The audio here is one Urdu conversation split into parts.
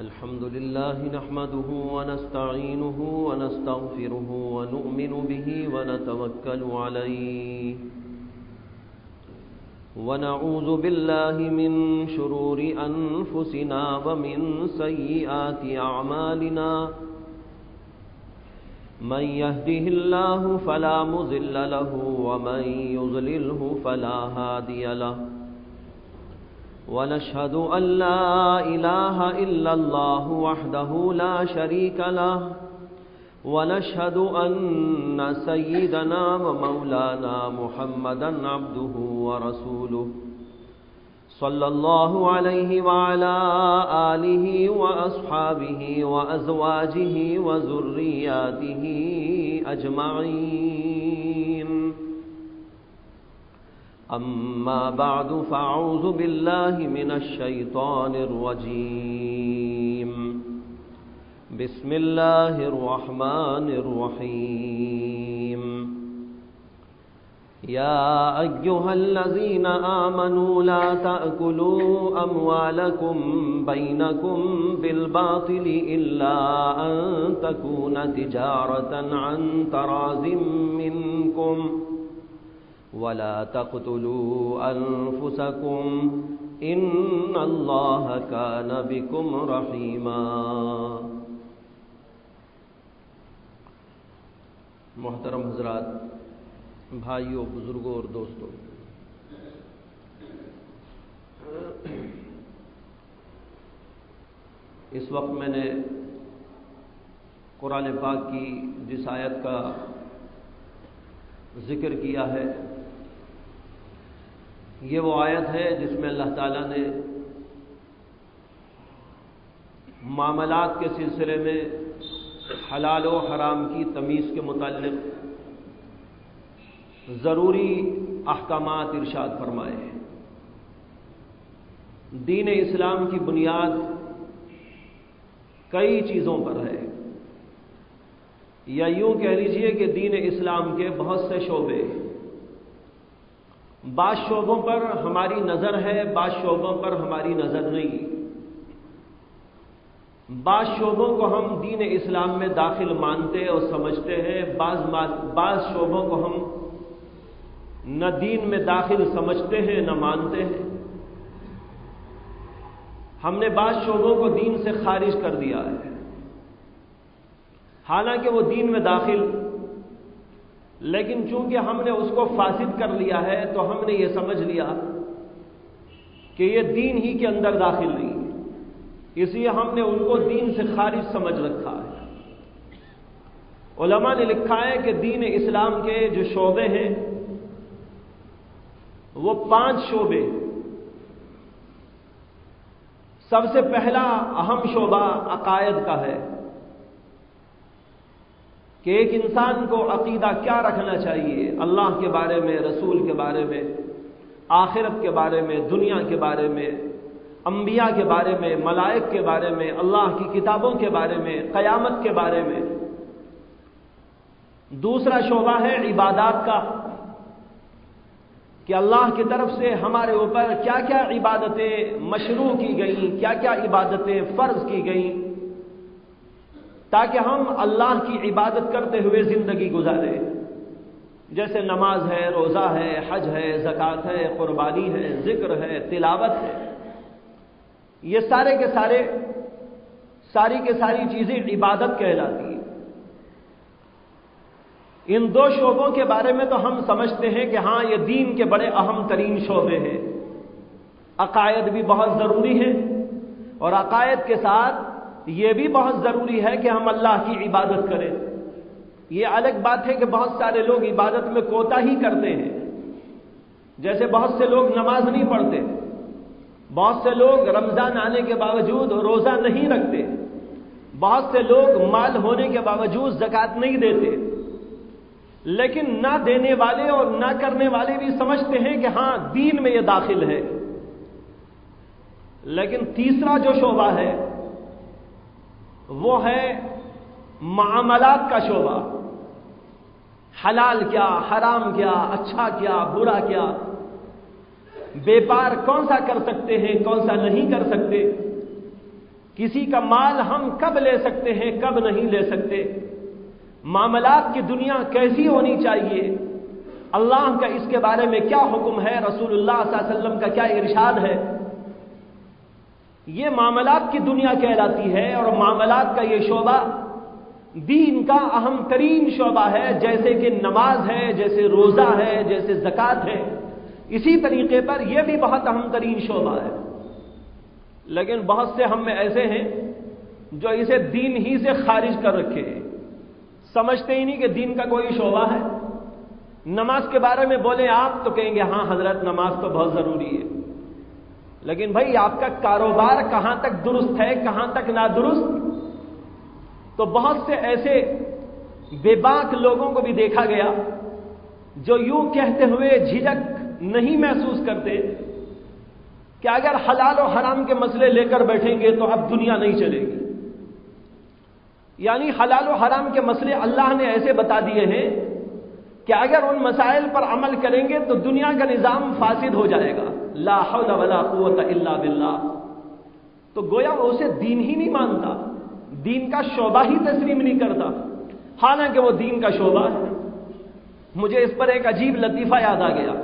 الحمد لله نحمده ونستعينه ونستغفره ونؤمن به ونتوكل عليه ونعوذ بالله من شرور أنفسنا ومن سيئات أعمالنا من يهده الله فلا مضل له ومن يضلله فلا هادي له ونشهد أن لا إله إلا الله وحده لا شريك له ونشهد أن سيدنا ومولانا محمدا عبده ورسوله صلى الله عليه وعلى آله وأصحابه وأزواجه وذرياته أجمعين أما بعد فأعوذ بالله من الشيطان الرجيم بسم الله الرحمن الرحيم يا أيها الذين آمنوا لا تأكلوا أموالكم بينكم بالباطل إلا أن تكون تجارة عن تراض منكم ولا تقتلوا أنفسكم إن الله كان بكم رحيما۔ محترم حضرات، بھائیوں، بزرگوں اور دوستوں، اس وقت میں نے قرآن پاک کی جس آیت کا ذکر کیا ہے، یہ وہ آیت ہے جس میں اللہ تعالیٰ نے معاملات کے سلسلے میں حلال و حرام کی تمیز کے متعلق ضروری احکامات ارشاد فرمائے ہیں۔ دین اسلام کی بنیاد کئی چیزوں پر ہے، یا یوں کہہ لیجئے کہ دین اسلام کے بہت سے شعبے ہیں۔ بعض شعبوں پر ہماری نظر ہے، بعض شعبوں پر ہماری نظر نہیں۔ بعض شعبوں کو ہم دین اسلام میں داخل مانتے اور سمجھتے ہیں، بعض شعبوں کو ہم نہ دین میں داخل سمجھتے ہیں نہ مانتے ہیں۔ ہم نے بعض شعبوں کو دین سے خارج کر دیا ہے، حالانکہ وہ دین میں داخل، لیکن چونکہ ہم نے اس کو فاسد کر لیا ہے تو ہم نے یہ سمجھ لیا کہ یہ دین ہی کے اندر داخل نہیں، اس لیے ہم نے ان کو دین سے خارج سمجھ رکھا ہے۔ علماء نے لکھا ہے کہ دین اسلام کے جو شعبے ہیں وہ 5 شعبے۔ سب سے پہلا اہم شعبہ عقائد کا ہے کہ ایک انسان کو عقیدہ کیا رکھنا چاہیے، اللہ کے بارے میں، رسول کے بارے میں، آخرت کے بارے میں، دنیا کے بارے میں، انبیاء کے بارے میں، ملائک کے بارے میں، اللہ کی کتابوں کے بارے میں، قیامت کے بارے میں۔ دوسرا شعبہ ہے عبادات کا، کہ اللہ کی طرف سے ہمارے اوپر کیا کیا عبادتیں مشروع کی گئیں، کیا کیا عبادتیں فرض کی گئیں، تاکہ ہم اللہ کی عبادت کرتے ہوئے زندگی گزاریں، جیسے نماز ہے، روزہ ہے، حج ہے، زکوٰۃ ہے، قربانی ہے، ذکر ہے، تلاوت ہے۔ یہ ساری کے ساری چیزیں عبادت کہلاتی ہیں۔ ان 2 شعبوں کے بارے میں تو ہم سمجھتے ہیں کہ ہاں یہ دین کے بڑے اہم ترین شعبے ہیں۔ عقائد بھی بہت ضروری ہے، اور عقائد کے ساتھ یہ بھی بہت ضروری ہے کہ ہم اللہ کی عبادت کریں۔ یہ الگ بات ہے کہ بہت سارے لوگ عبادت میں کوتاہی کرتے ہیں، جیسے بہت سے لوگ نماز نہیں پڑھتے، بہت سے لوگ رمضان آنے کے باوجود روزہ نہیں رکھتے، بہت سے لوگ مال ہونے کے باوجود زکوٰۃ نہیں دیتے۔ لیکن نہ دینے والے اور نہ کرنے والے بھی سمجھتے ہیں کہ ہاں دین میں یہ داخل ہے۔ لیکن تیسرا جو شعبہ ہے وہ ہے معاملات کا شعبہ۔ حلال کیا، حرام کیا، اچھا کیا، برا کیا، بیپار کون سا کر سکتے ہیں، کون سا نہیں کر سکتے، کسی کا مال ہم کب لے سکتے ہیں، کب نہیں لے سکتے، معاملات کی دنیا کیسی ہونی چاہیے، اللہ کا اس کے بارے میں کیا حکم ہے، رسول اللہ صلی اللہ علیہ وسلم کا کیا ارشاد ہے، یہ معاملات کی دنیا کہلاتی ہے۔ اور معاملات کا یہ شعبہ دین کا اہم ترین شعبہ ہے، جیسے کہ نماز ہے، جیسے روزہ ہے، جیسے زکوٰۃ ہے، اسی طریقے پر یہ بھی بہت اہم ترین شعبہ ہے۔ لیکن بہت سے ہم میں ایسے ہیں جو اسے دین ہی سے خارج کر رکھے ہیں، سمجھتے ہی نہیں کہ دین کا کوئی شعبہ ہے۔ نماز کے بارے میں بولیں آپ تو کہیں گے ہاں حضرت نماز تو بہت ضروری ہے، لیکن بھائی آپ کا کاروبار کہاں تک درست ہے، کہاں تک نادرست؟ تو بہت سے ایسے بے باک لوگوں کو بھی دیکھا گیا جو یوں کہتے ہوئے جھجک نہیں محسوس کرتے کہ اگر حلال و حرام کے مسئلے لے کر بیٹھیں گے تو اب دنیا نہیں چلے گی۔ یعنی حلال و حرام کے مسئلے اللہ نے ایسے بتا دیے ہیں کہ اگر ان مسائل پر عمل کریں گے تو دنیا کا نظام فاسد ہو جائے گا، لا حول ولا قوت الا باللہ۔ تو گویا وہ اسے دین ہی نہیں مانتا، دین کا شعبہ ہی تسلیم نہیں کرتا، حالانکہ وہ دین کا شعبہ ہے۔ مجھے اس پر ایک عجیب لطیفہ یاد آ گیا۔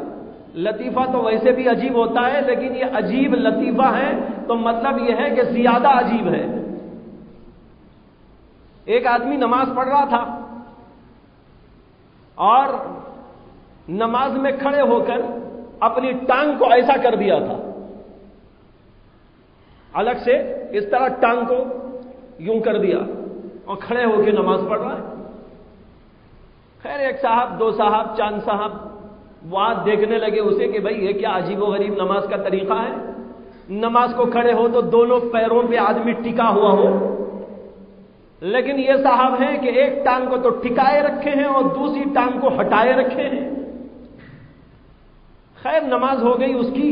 لطیفہ تو ویسے بھی عجیب ہوتا ہے، لیکن یہ عجیب لطیفہ ہے تو مطلب یہ ہے کہ زیادہ عجیب ہے۔ ایک آدمی نماز پڑھ رہا تھا اور نماز میں کھڑے ہو کر اپنی ٹانگ کو ایسا کر دیا تھا، الگ سے اس طرح ٹانگ کو یوں کر دیا اور کھڑے ہو کے نماز پڑھ رہا ہے۔ خیر ایک صاحب، دو صاحب، چاند صاحب وہاں دیکھنے لگے اسے کہ بھائی یہ کیا عجیب و غریب نماز کا طریقہ ہے، نماز کو کھڑے ہو تو دونوں پیروں پہ آدمی ٹکا ہوا ہو، لیکن یہ صاحب ہیں کہ ایک ٹانگ کو تو ٹکائے رکھے ہیں اور دوسری ٹانگ کو ہٹائے رکھے ہیں۔ خیر نماز ہو گئی اس کی،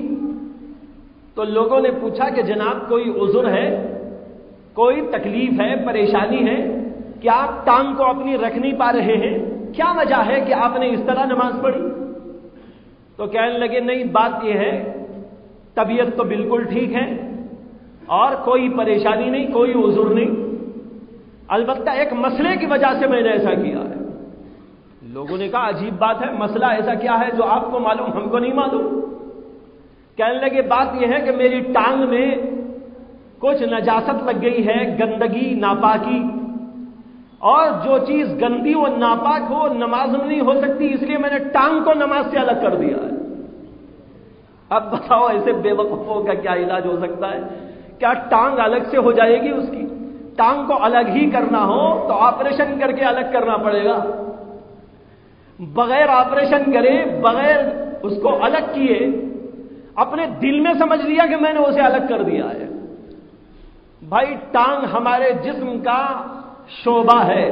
تو لوگوں نے پوچھا کہ جناب کوئی عذر ہے، کوئی تکلیف ہے، پریشانی ہے کہ آپ ٹانگ کو اپنی رکھ نہیں پا رہے ہیں، کیا وجہ ہے کہ آپ نے اس طرح نماز پڑھی؟ تو کہنے لگے نہیں، بات یہ ہے طبیعت تو بالکل ٹھیک ہے اور کوئی پریشانی نہیں، کوئی عذر نہیں، البتہ ایک مسئلے کی وجہ سے میں نے ایسا کیا ہے۔ لوگوں نے کہا عجیب بات ہے، مسئلہ ایسا کیا ہے جو آپ کو معلوم ہم کو نہیں معلوم؟ کہنے لگے بات یہ ہے کہ میری ٹانگ میں کچھ نجاست لگ گئی ہے، گندگی، ناپاکی، اور جو چیز گندی و ناپاک ہو نماز میں نہیں ہو سکتی، اس لیے میں نے ٹانگ کو نماز سے الگ کر دیا ہے۔ اب بتاؤ ایسے بے وقوفوں کا کیا علاج ہو سکتا ہے؟ کیا ٹانگ الگ سے ہو جائے گی؟ اس کی ٹانگ کو الگ ہی کرنا ہو تو آپریشن کر کے الگ کرنا پڑے گا، بغیر آپریشن کرے، بغیر اس کو الگ کیے اپنے دل میں سمجھ لیا کہ میں نے اسے الگ کر دیا ہے۔ بھائی ٹانگ ہمارے جسم کا شعبہ ہے،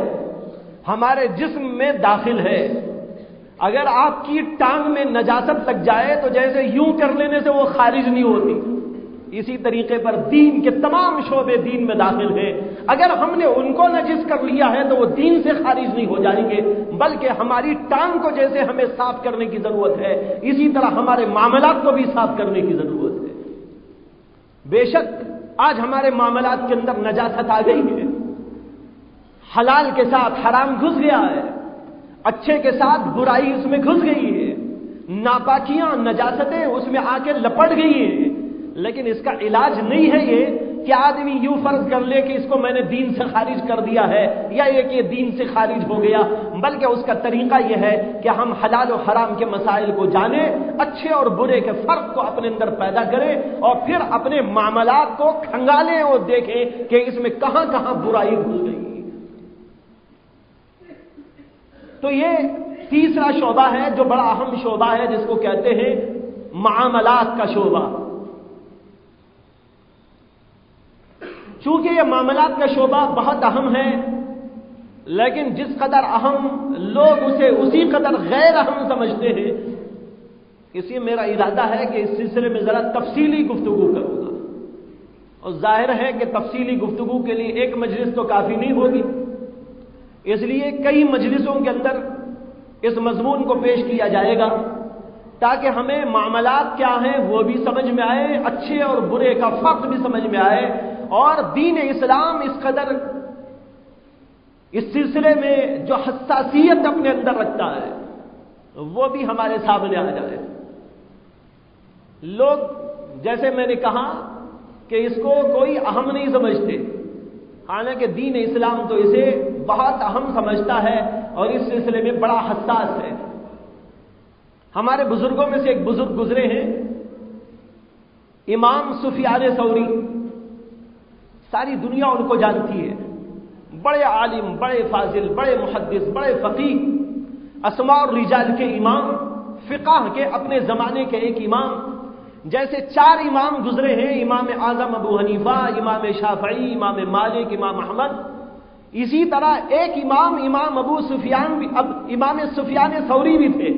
ہمارے جسم میں داخل ہے، اگر آپ کی ٹانگ میں نجاست لگ جائے تو جیسے یوں کر لینے سے وہ خارج نہیں ہوتی، اسی طریقے پر دین کے تمام شعبے دین میں داخل ہیں، اگر ہم نے ان کو نجس کر لیا ہے تو وہ دین سے خارج نہیں ہو جائیں گے، بلکہ ہماری ٹانگ کو جیسے ہمیں صاف کرنے کی ضرورت ہے، اسی طرح ہمارے معاملات کو بھی صاف کرنے کی ضرورت ہے۔ بے شک آج ہمارے معاملات کے اندر نجاست آ گئی ہے، حلال کے ساتھ حرام گھس گیا ہے، اچھے کے ساتھ برائی اس میں گھس گئی ہے، ناپاکیاں، نجاستیں اس میں آ کے لپٹ گئی ہیں، لیکن اس کا علاج نہیں ہے یہ کہ آدمی یوں فرض کر لے کہ اس کو میں نے دین سے خارج کر دیا ہے یا یہ کہ دین سے خارج ہو گیا، بلکہ اس کا طریقہ یہ ہے کہ ہم حلال و حرام کے مسائل کو جانیں، اچھے اور برے کے فرق کو اپنے اندر پیدا کریں اور پھر اپنے معاملات کو کھنگالیں اور دیکھیں کہ اس میں کہاں کہاں برائی گھس گئی۔ تو یہ تیسرا شعبہ ہے جو بڑا اہم شعبہ ہے، جس کو کہتے ہیں معاملات کا شعبہ۔ چونکہ یہ معاملات کا شعبہ بہت اہم ہے، لیکن جس قدر اہم لوگ اسے اسی قدر غیر اہم سمجھتے ہیں، اس لیے میرا ارادہ ہے کہ اس سلسلے میں ذرا تفصیلی گفتگو کروں گا، اور ظاہر ہے کہ تفصیلی گفتگو کے لیے ایک مجلس تو کافی نہیں ہوگی، اس لیے کئی مجلسوں کے اندر اس مضمون کو پیش کیا جائے گا تاکہ ہمیں معاملات کیا ہیں وہ بھی سمجھ میں آئے، اچھے اور برے کا فرق بھی سمجھ میں آئے، اور دین اسلام اس قدر اس سلسلے میں جو حساسیت اپنے اندر رکھتا ہے وہ بھی ہمارے سامنے آ جائے۔ لوگ جیسے میں نے کہا کہ اس کو کوئی اہم نہیں سمجھتے، حالانکہ دین اسلام تو اسے بہت اہم سمجھتا ہے اور اس سلسلے میں بڑا حساس ہے۔ ہمارے بزرگوں میں سے ایک بزرگ گزرے ہیں، امام سفیان ثوری، ساری دنیا ان کو جانتی ہے، بڑے عالم، بڑے فاضل، بڑے محدث، بڑے فقیہ، اسماء اور رجال کے امام، فقہ کے اپنے زمانے کے ایک امام۔ جیسے 4 امام گزرے ہیں، امام اعظم ابو حنیفہ، امام شافعی، امام مالک، امام احمد، اسی طرح ایک امام امام سفیان ثوری بھی تھے،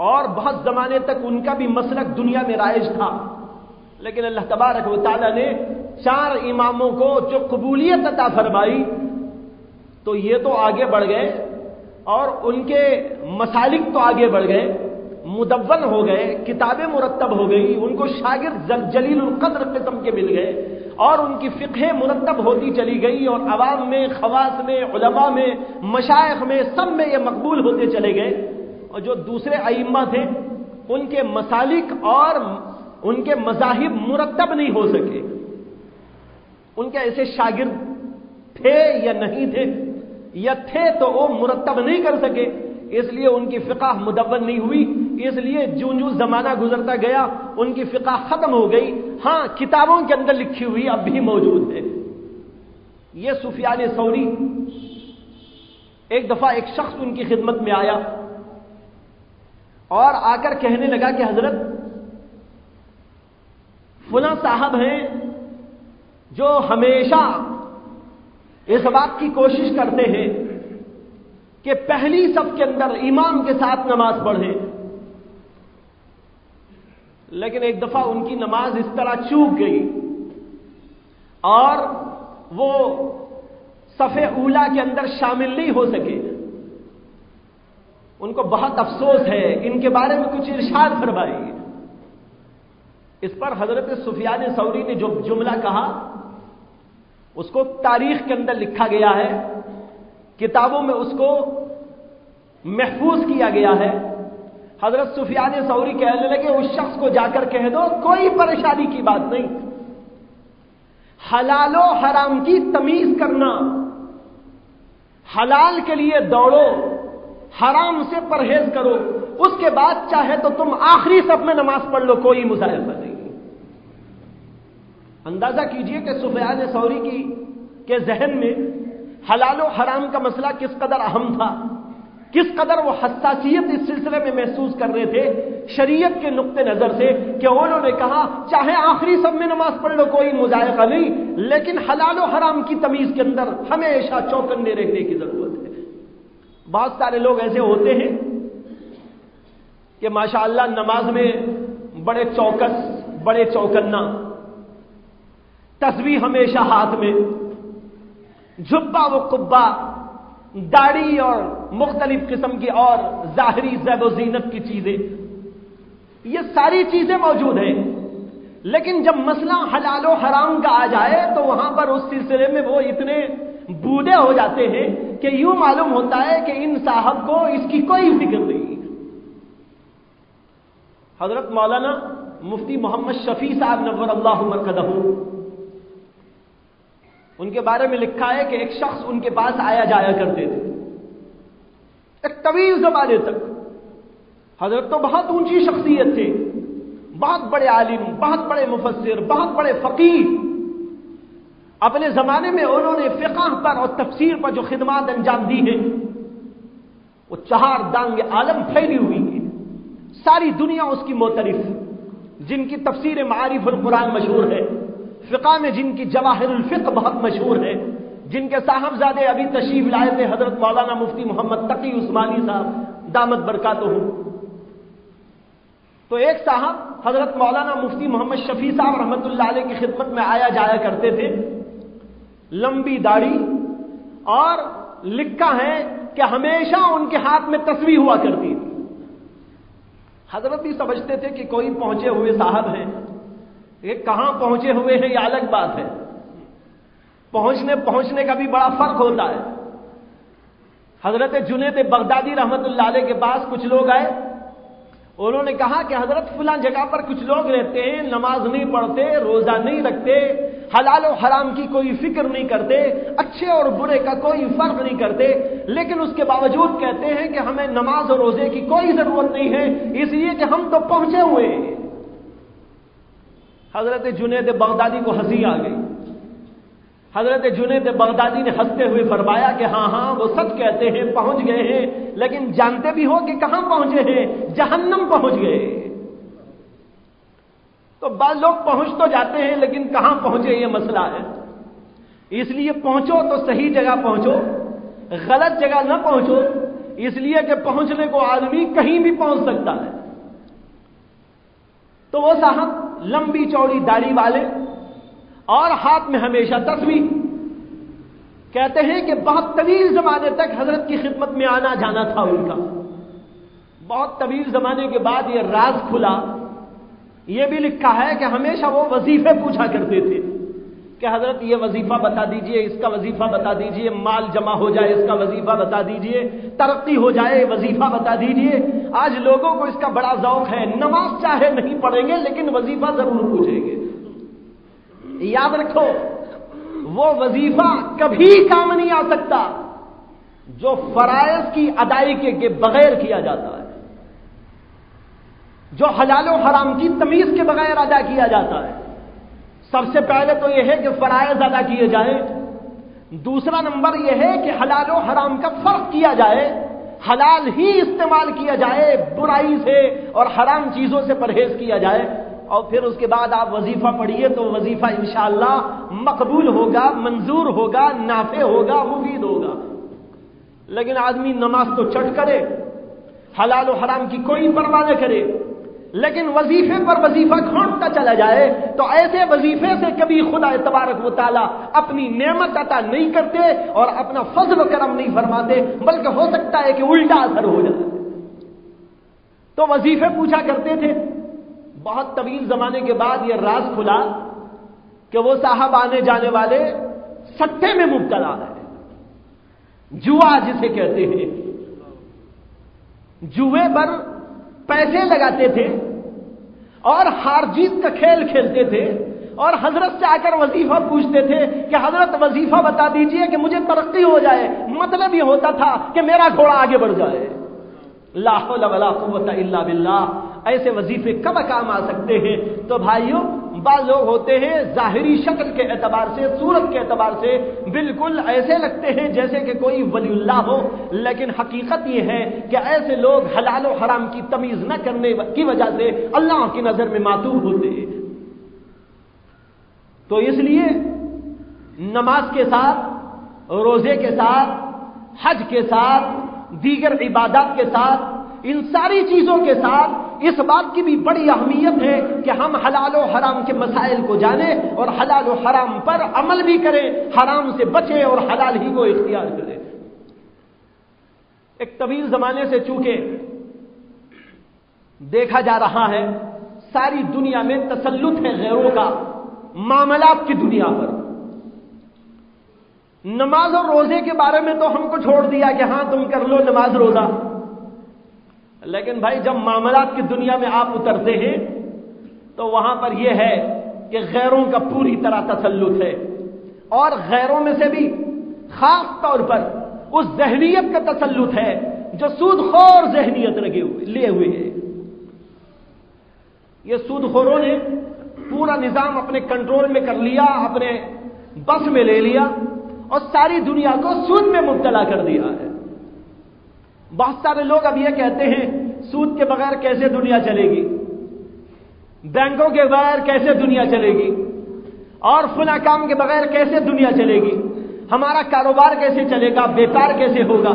اور بہت زمانے تک ان کا بھی مسلک دنیا میں رائج تھا، لیکن اللہ تبارک و تعالی نے 4 اماموں کو جو قبولیت عطا فرمائی تو یہ تو آگے بڑھ گئے اور ان کے مسالک تو آگے بڑھ گئے، مدون ہو گئے، کتابیں مرتب ہو گئی، ان کو شاگرد جلیل القدر قسم کے مل گئے اور ان کی فقہ مرتب ہوتی چلی گئی، اور عوام میں، خواص میں، علماء میں، مشائخ میں، سب میں یہ مقبول ہوتے چلے گئے۔ اور جو دوسرے ائمہ تھے ان کے مسالک اور ان کے مذاہب مرتب نہیں ہو سکے، ان کے ایسے شاگرد تھے یا نہیں تھے، یا تھے تو وہ مرتب نہیں کر سکے، اس لیے ان کی فقہ مدون نہیں ہوئی، اس لیے جو زمانہ گزرتا گیا ان کی فقہ ختم ہو گئی۔ ہاں کتابوں کے اندر لکھی ہوئی اب بھی موجود ہے۔ یہ سفیان ثوری، ایک دفعہ ایک شخص ان کی خدمت میں آیا اور آ کر کہنے لگا کہ حضرت فلاں صاحب ہیں جو ہمیشہ اس بات کی کوشش کرتے ہیں کہ پہلی صف کے اندر امام کے ساتھ نماز پڑھیں، لیکن ایک دفعہ ان کی نماز اس طرح چوک گئی اور وہ صف اولا کے اندر شامل نہیں ہو سکے۔ ان کو بہت افسوس ہے، ان کے بارے میں کچھ ارشاد فرمائیے۔ اس پر حضرت سفیان ثوری نے جو جملہ کہا اس کو تاریخ کے اندر لکھا گیا ہے، کتابوں میں اس کو محفوظ کیا گیا ہے۔ حضرت سفیان ثوری کہنے لگے اس شخص کو جا کر کہہ دو کوئی پریشانی کی بات نہیں، حلال و حرام کی تمیز کرنا، حلال کے لیے دوڑو، حرام سے پرہیز کرو، اس کے بعد چاہے تو تم آخری صف میں نماز پڑھ لو، کوئی مظاہرہ نہیں۔ اندازہ کیجئے کہ سفیان ثوری کے ذہن میں حلال و حرام کا مسئلہ کس قدر اہم تھا، کس قدر وہ حساسیت اس سلسلے میں محسوس کر رہے تھے شریعت کے نقطے نظر سے، کہ انہوں نے کہا چاہے آخری صف میں نماز پڑھ لو کوئی مضائقہ نہیں، لیکن حلال و حرام کی تمیز کے اندر ہمیشہ چوکنے رہنے کی ضرورت ہے۔ بہت سارے لوگ ایسے ہوتے ہیں کہ ماشاءاللہ نماز میں بڑے چوکس، بڑے چوکنا، تسبیح ہمیشہ ہاتھ میں، جھبا و قبا، داڑھی اور مختلف قسم کی اور ظاہری زیب و زینت کی چیزیں، یہ ساری چیزیں موجود ہیں، لیکن جب مسئلہ حلال و حرام کا آ جائے تو وہاں پر اس سلسلے میں وہ اتنے بوڑھے ہو جاتے ہیں کہ یوں معلوم ہوتا ہے کہ ان صاحب کو اس کی کوئی فکر نہیں۔ حضرت مولانا مفتی محمد شفیع صاحب نور اللہ مرقدہ، ان کے بارے میں لکھا ہے کہ ایک شخص ان کے پاس آیا جایا کرتے تھے ایک طویل زمانے تک۔ حضرت تو بہت اونچی شخصیت تھے، بہت بڑے عالم، بہت بڑے مفسر، بہت بڑے فقیہ، اپنے زمانے میں انہوں نے فقہ پر اور تفسیر پر جو خدمات انجام دی ہیں وہ 4 دانگ عالم پھیلی ہوئی ہے، ساری دنیا اس کی معترف، جن کی تفسیر معارف القرآن مشہور ہے، فقہ میں جن کی جواہر الفقہ بہت مشہور ہے، جن کے صاحبزادے ابھی تشریف لائے تھے حضرت مولانا مفتی محمد تقی عثمانی صاحب دامت برکاتہم۔ تو ایک صاحب حضرت مولانا مفتی محمد شفیع صاحب رحمۃ اللہ علیہ کی خدمت میں آیا جایا کرتے تھے، لمبی داڑھی، اور لکھا ہے کہ ہمیشہ ان کے ہاتھ میں تسبیح ہوا کرتی تھی۔ حضرت بھی سمجھتے تھے کہ کوئی پہنچے ہوئے صاحب ہیں، یہ کہاں پہنچے ہوئے ہیں یہ الگ بات ہے، پہنچنے کا بھی بڑا فرق ہوتا ہے۔ حضرت جنید بغدادی رحمت اللہ علیہ کے پاس کچھ لوگ آئے، انہوں نے کہا کہ حضرت فلاں جگہ پر کچھ لوگ رہتے ہیں، نماز نہیں پڑھتے، روزہ نہیں رکھتے، حلال و حرام کی کوئی فکر نہیں کرتے، اچھے اور برے کا کوئی فرق نہیں کرتے، لیکن اس کے باوجود کہتے ہیں کہ ہمیں نماز اور روزے کی کوئی ضرورت نہیں ہے، اس لیے کہ ہم تو پہنچے ہوئے ہیں۔ حضرت جنید بغدادی کو ہنسی آ گئی۔ حضرت جنید بغدادی نے ہنستے ہوئے فرمایا کہ ہاں وہ سچ کہتے ہیں، پہنچ گئے ہیں، لیکن جانتے بھی ہو کہ کہاں پہنچے ہیں؟ جہنم پہنچ گئے۔ تو بعض لوگ پہنچ تو جاتے ہیں لیکن کہاں پہنچے یہ مسئلہ ہے۔ اس لیے پہنچو تو صحیح جگہ پہنچو، غلط جگہ نہ پہنچو، اس لیے کہ پہنچنے کو آدمی کہیں بھی پہنچ سکتا ہے۔ تو وہ صاحب لمبی چوڑی داڑھی والے اور ہاتھ میں ہمیشہ تسبیح، کہتے ہیں کہ بہت طویل زمانے تک حضرت کی خدمت میں آنا جانا تھا ان کا۔ بہت طویل زمانے کے بعد یہ راز کھلا۔ یہ بھی لکھا ہے کہ ہمیشہ وہ وظیفے پوچھا کرتے تھے کہ حضرت یہ وظیفہ بتا دیجئے، اس کا وظیفہ بتا دیجئے، مال جمع ہو جائے اس کا وظیفہ بتا دیجئے، ترقی ہو جائے وظیفہ بتا دیجئے۔ آج لوگوں کو اس کا بڑا ذوق ہے، نماز چاہے نہیں پڑھیں گے لیکن وظیفہ ضرور پوچھیں گے۔ یاد رکھو وہ وظیفہ کبھی کام نہیں آ سکتا جو فرائض کی ادائیگی کے بغیر کیا جاتا ہے، جو حلال و حرام کی تمیز کے بغیر ادا کیا جاتا ہے۔ سب سے پہلے تو یہ ہے کہ فرائض ادا کیے جائیں، دوسرا نمبر یہ ہے کہ حلال و حرام کا فرق کیا جائے، حلال ہی استعمال کیا جائے، برائی سے اور حرام چیزوں سے پرہیز کیا جائے، اور پھر اس کے بعد آپ وظیفہ پڑھیے تو وظیفہ انشاءاللہ مقبول ہوگا، منظور ہوگا، نافع ہوگا، مفید ہوگا۔ لیکن آدمی نماز تو چٹ کرے، حلال و حرام کی کوئی پرواہ نہ کرے، لیکن وظیفے پر وظیفہ کھونٹتا چلا جائے تو ایسے وظیفے سے کبھی خدا تبارک و تعالی اپنی نعمت عطا نہیں کرتے اور اپنا فضل و کرم نہیں فرماتے، بلکہ ہو سکتا ہے کہ الٹا اثر ہو جائے۔ تو وظیفے پوچھا کرتے تھے۔ بہت طویل زمانے کے بعد یہ راز کھلا کہ وہ صاحب آنے جانے والے سٹے میں مبتلا ہے، جوا جسے کہتے ہیں، جوئے پر پیسے لگاتے تھے اور ہار جیت کا کھیل کھیلتے تھے، اور حضرت سے آ کر وظیفہ پوچھتے تھے کہ حضرت وظیفہ بتا دیجئے کہ مجھے ترقی ہو جائے۔ مطلب یہ ہوتا تھا کہ میرا گھوڑا آگے بڑھ جائے۔ لا حول ولا قوت الا باللہ۔ ایسے وظیفے کب کام آ سکتے ہیں؟ تو بھائیوں، بعض لوگ ہوتے ہیں ظاہری شکل کے اعتبار سے، صورت کے اعتبار سے بالکل ایسے لگتے ہیں جیسے کہ کوئی ولی اللہ ہو، لیکن حقیقت یہ ہے کہ ایسے لوگ حلال و حرام کی تمیز نہ کرنے کی وجہ سے اللہ کی نظر میں معتوب ہوتے ہیں۔ تو اس لیے نماز کے ساتھ، روزے کے ساتھ، حج کے ساتھ، دیگر عبادات کے ساتھ، ان ساری چیزوں کے ساتھ اس بات کی بھی بڑی اہمیت ہے کہ ہم حلال و حرام کے مسائل کو جانیں اور حلال و حرام پر عمل بھی کریں، حرام سے بچیں اور حلال ہی کو اختیار کریں۔ ایک طویل زمانے سے چونکہ دیکھا جا رہا ہے ساری دنیا میں تسلط ہے غیروں کا معاملات کی دنیا پر۔ نماز اور روزے کے بارے میں تو ہم کو چھوڑ دیا کہ ہاں تم کر لو نماز روزہ، لیکن بھائی جب معاملات کی دنیا میں آپ اترتے ہیں تو وہاں پر یہ ہے کہ غیروں کا پوری طرح تسلط ہے، اور غیروں میں سے بھی خاص طور پر اس ذہنیت کا تسلط ہے جو سود خور ذہنیت لیے ہوئے ہے۔ یہ سود خوروں نے پورا نظام اپنے کنٹرول میں کر لیا، اپنے بس میں لے لیا اور ساری دنیا کو سود میں مبتلا کر دیا ہے۔ بہت سارے لوگ اب یہ کہتے ہیں سود کے بغیر کیسے دنیا چلے گی، بینکوں کے بغیر کیسے دنیا چلے گی، اور فلاں کام کے بغیر کیسے دنیا چلے گی، ہمارا کاروبار کیسے چلے گا، بیکار کیسے ہوگا۔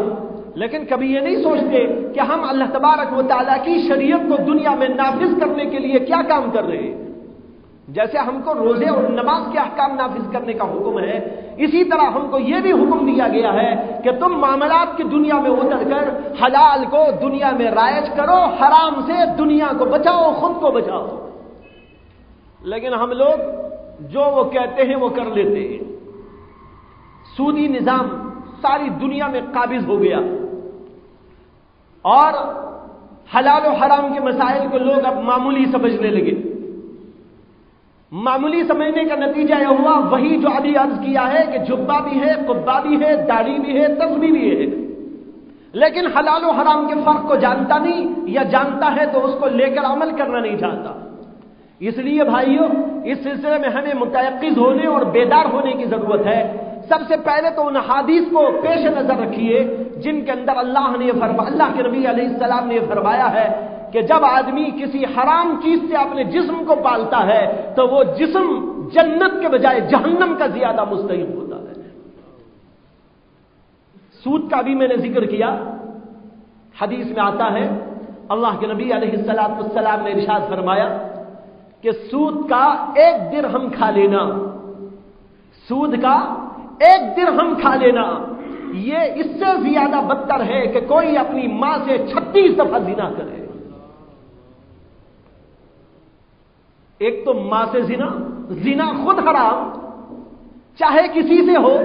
لیکن کبھی یہ نہیں سوچتے کہ ہم اللہ تبارک و تعالیٰ کی شریعت کو دنیا میں نافذ کرنے کے لیے کیا کام کر رہے ہیں۔ جیسے ہم کو روزے اور نماز کے احکام نافذ کرنے کا حکم ہے، اسی طرح ہم کو یہ بھی حکم دیا گیا ہے کہ تم معاملات کی دنیا میں اتر کر حلال کو دنیا میں رائج کرو، حرام سے دنیا کو بچاؤ، خود کو بچاؤ۔ لیکن ہم لوگ جو وہ کہتے ہیں وہ کر لیتے ہیں۔ سودی نظام ساری دنیا میں قابض ہو گیا اور حلال و حرام کے مسائل کو لوگ اب معمولی سمجھنے لگے. معمولی سمجھنے کا نتیجہ یہ ہوا وہی جو ابھی عرض کیا ہے کہ جبہ بھی ہے، قبہ بھی ہے، داڑھی بھی ہے، تسبیح بھی ہے، لیکن حلال و حرام کے فرق کو جانتا نہیں، یا جانتا ہے تو اس کو لے کر عمل کرنا نہیں چاہتا. اس لیے بھائیو اس سلسلے میں ہمیں متیقظ ہونے اور بیدار ہونے کی ضرورت ہے. سب سے پہلے تو ان حدیث کو پیش نظر رکھیے جن کے اندر اللہ کے نبی علیہ السلام نے فرمایا ہے کہ جب آدمی کسی حرام چیز سے اپنے جسم کو پالتا ہے تو وہ جسم جنت کے بجائے جہنم کا زیادہ مستحق ہوتا ہے. سود کا بھی میں نے ذکر کیا. حدیث میں آتا ہے اللہ کے نبی علیہ السلام نے ارشاد فرمایا کہ سود کا 1 درہم کھا لینا، سود کا 1 درہم کھا لینا یہ اس سے زیادہ بدتر ہے کہ کوئی اپنی ماں سے 36 دفعہ زنا کرے. ایک تو ماں سے زنا خود حرام چاہے کسی سے ہو،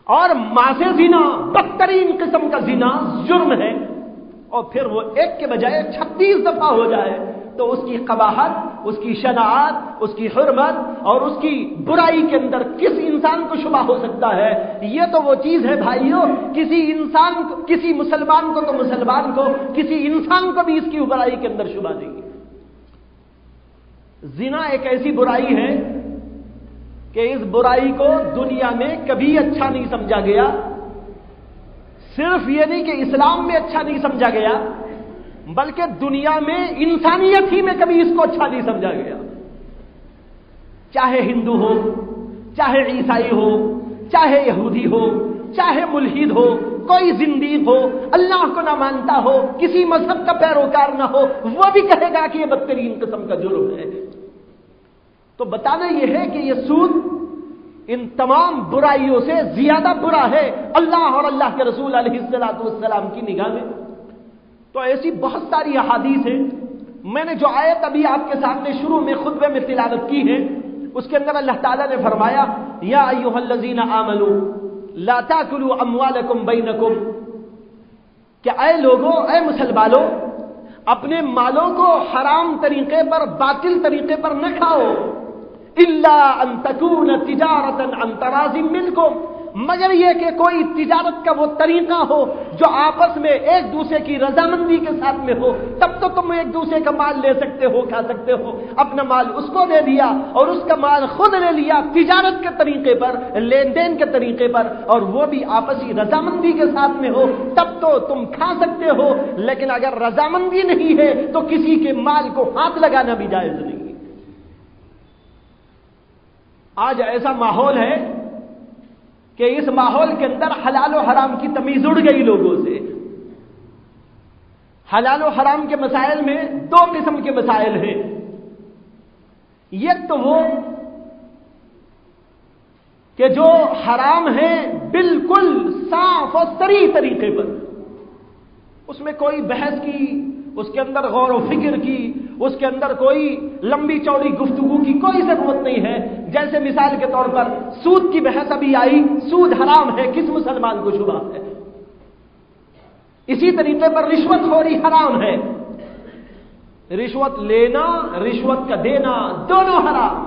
اور ماں سے زنا بدترین قسم کا زنا جرم ہے، اور پھر وہ 1 کے بجائے 36 دفعہ ہو جائے تو اس کی قباحت، اس کی شناعت، اس کی حرمت اور اس کی برائی کے اندر کس انسان کو شبہ ہو سکتا ہے؟ یہ تو وہ چیز ہے بھائیوں، کسی مسلمان کو تو مسلمان کو، کسی انسان کو بھی اس کی برائی کے اندر شبہ نہیں. زنا ایک ایسی برائی ہے کہ اس برائی کو دنیا میں کبھی اچھا نہیں سمجھا گیا. صرف یہ نہیں کہ اسلام میں اچھا نہیں سمجھا گیا بلکہ دنیا میں انسانیت ہی میں کبھی اس کو اچھا نہیں سمجھا گیا. چاہے ہندو ہو، چاہے عیسائی ہو، چاہے یہودی ہو، چاہے ملحد ہو، کوئی زندیق ہو، اللہ کو نہ مانتا ہو، کسی مذہب کا پیروکار نہ ہو، وہ بھی کہے گا کہ یہ بدترین قسم کا جرم ہے. تو بتانا یہ ہے کہ یہ سود ان تمام برائیوں سے زیادہ برا ہے اللہ اور اللہ کے رسول علیہ السلام کی نگاہ میں. تو ایسی بہت ساری احادیث ہیں. میں نے جو آیت ابھی آپ کے سامنے شروع میں خطبے میں تلاوت کی ہے اس کے اندر اللہ تعالیٰ نے فرمایا یا ایھا الذین آمنوا لا تاکلوا اموالکم بینکم، کہ اے لوگوں، اے مسلمانوں، اپنے مالوں کو حرام طریقے پر، باطل طریقے پر نہ کھاؤ. الا ان تکون تجارۃ عن تراض منکم، مگر یہ کہ کوئی تجارت کا وہ طریقہ ہو جو آپس میں ایک دوسرے کی رضامندی کے ساتھ میں ہو، تب تو تم ایک دوسرے کا مال لے سکتے ہو، کھا سکتے ہو. اپنا مال اس کو دے دیا اور اس کا مال خود لے لیا تجارت کے طریقے پر، لین دین کے طریقے پر، اور وہ بھی آپسی رضامندی کے ساتھ میں ہو، تب تو تم کھا سکتے ہو. لیکن اگر رضامندی نہیں ہے تو کسی کے مال کو ہاتھ لگانا بھی جائز نہیں. آج ایسا ماحول ہے کہ اس ماحول کے اندر حلال و حرام کی تمیز اڑ گئی لوگوں سے. حلال و حرام کے مسائل میں 2 قسم کے مسائل ہیں. ایک تو وہ کہ جو حرام ہے بالکل صاف اور صریح طریقے پر، اس میں کوئی بحث کی، اس کے اندر غور و فکر کی، اس کے اندر کوئی لمبی چوڑی گفتگو کی کوئی ضرورت نہیں ہے. جیسے مثال کے طور پر سود کی بحث ابھی آئی، سود حرام ہے، کس مسلمان کو شبہ ہے؟ اسی طریقے پر رشوت خوری حرام ہے. رشوت لینا، رشوت کا دینا، دونوں حرام.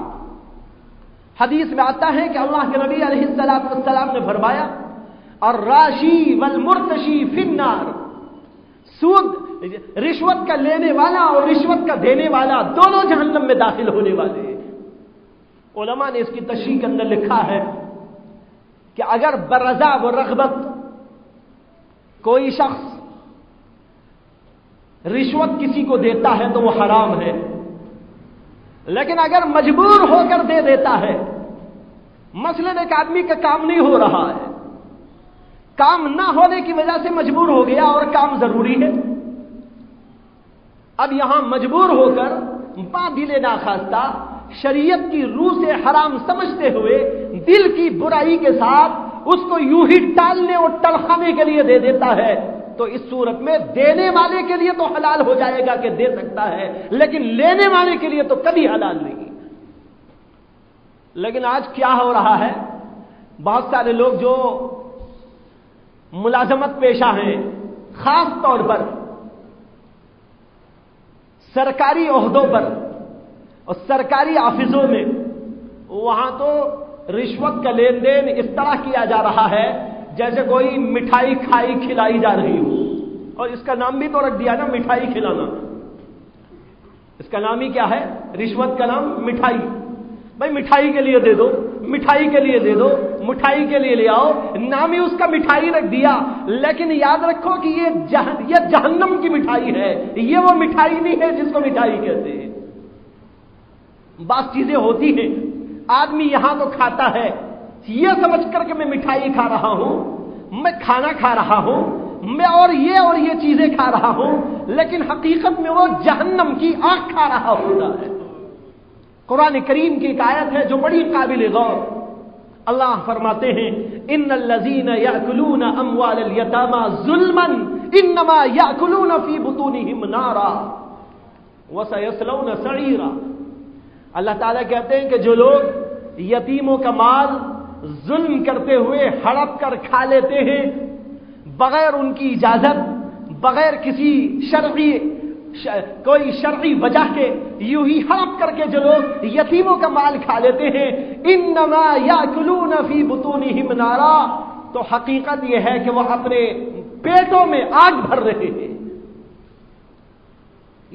حدیث میں آتا ہے کہ اللہ کے نبی علیہ السلام نے فرمایا الراشی والمرتشی فی النار، سود، رشوت کا لینے والا اور رشوت کا دینے والا دونوں جہنم میں داخل ہونے والے ہیں. علماء نے اس کی تشریح کے اندر لکھا ہے کہ اگر برضا و رغبت کوئی شخص رشوت کسی کو دیتا ہے تو وہ حرام ہے، لیکن اگر مجبور ہو کر دے دیتا ہے، مثلاً ایک آدمی کا کام نہیں ہو رہا ہے، کام نہ ہونے کی وجہ سے مجبور ہو گیا اور کام ضروری ہے، اب یہاں مجبور ہو کر دل ناخواستہ شریعت کی روح سے حرام سمجھتے ہوئے دل کی برائی کے ساتھ اس کو یوں ہی ٹالنے اور ٹلخانے کے لیے دے دیتا ہے، تو اس صورت میں دینے والے کے لیے تو حلال ہو جائے گا کہ دے سکتا ہے، لیکن لینے والے کے لیے تو کبھی حلال نہیں. لیکن آج کیا ہو رہا ہے بہت سارے لوگ جو ملازمت پیشہ ہیں، خاص طور پر سرکاری عہدوں پر اور سرکاری آفسوں میں، وہاں تو رشوت کا لین دین اس طرح کیا جا رہا ہے جیسے کوئی مٹھائی کھلائی جا رہی ہو، اور اس کا نام بھی تو رکھ دیا نا، مٹھائی کھلانا۔ اس کا نام ہی کیا ہے؟ رشوت کا نام مٹھائی۔ بھائی مٹھائی کے لیے دے دو، مٹھائی کے لیے دے دو، مٹھائی کے لیے لے آؤ، نام ہی اس کا مٹھائی رکھ دیا، لیکن یاد رکھو کہ یہ جہنم کی مٹھائی ہے، یہ وہ مٹھائی نہیں ہے جس کو مٹھائی کہتے ہیں۔ بعض چیزیں ہوتی ہیں آدمی یہاں تو کھاتا ہے یہ سمجھ کر کہ میں مٹھائی کھا رہا ہوں، میں کھانا کھا رہا ہوں، میں اور یہ چیزیں کھا رہا ہوں، لیکن حقیقت میں وہ جہنم کی آگ کھا رہا ہوتا ہے۔ قرآن کریم کی ایک آیت ہے جو بڑی قابل غور، اللہ فرماتے ہیں ان الذین یاکلون اموال الیتامی ظلما انما یاکلون فی بطونہم نارا وسیصلون سعیرا۔ اللہ تعالیٰ کہتے ہیں کہ جو لوگ یتیموں کا مال ظلم کرتے ہوئے ہڑپ کر کھا لیتے ہیں بغیر ان کی اجازت، بغیر کسی کوئی شرعی وجہ کے، یوں ہی ہڑپ کر کے جو لوگ یتیموں کا مال کھا لیتے ہیں، انما یاکلون فی بطونہم نارا، تو حقیقت یہ ہے کہ وہ اپنے پیٹوں میں آگ بھر رہے ہیں۔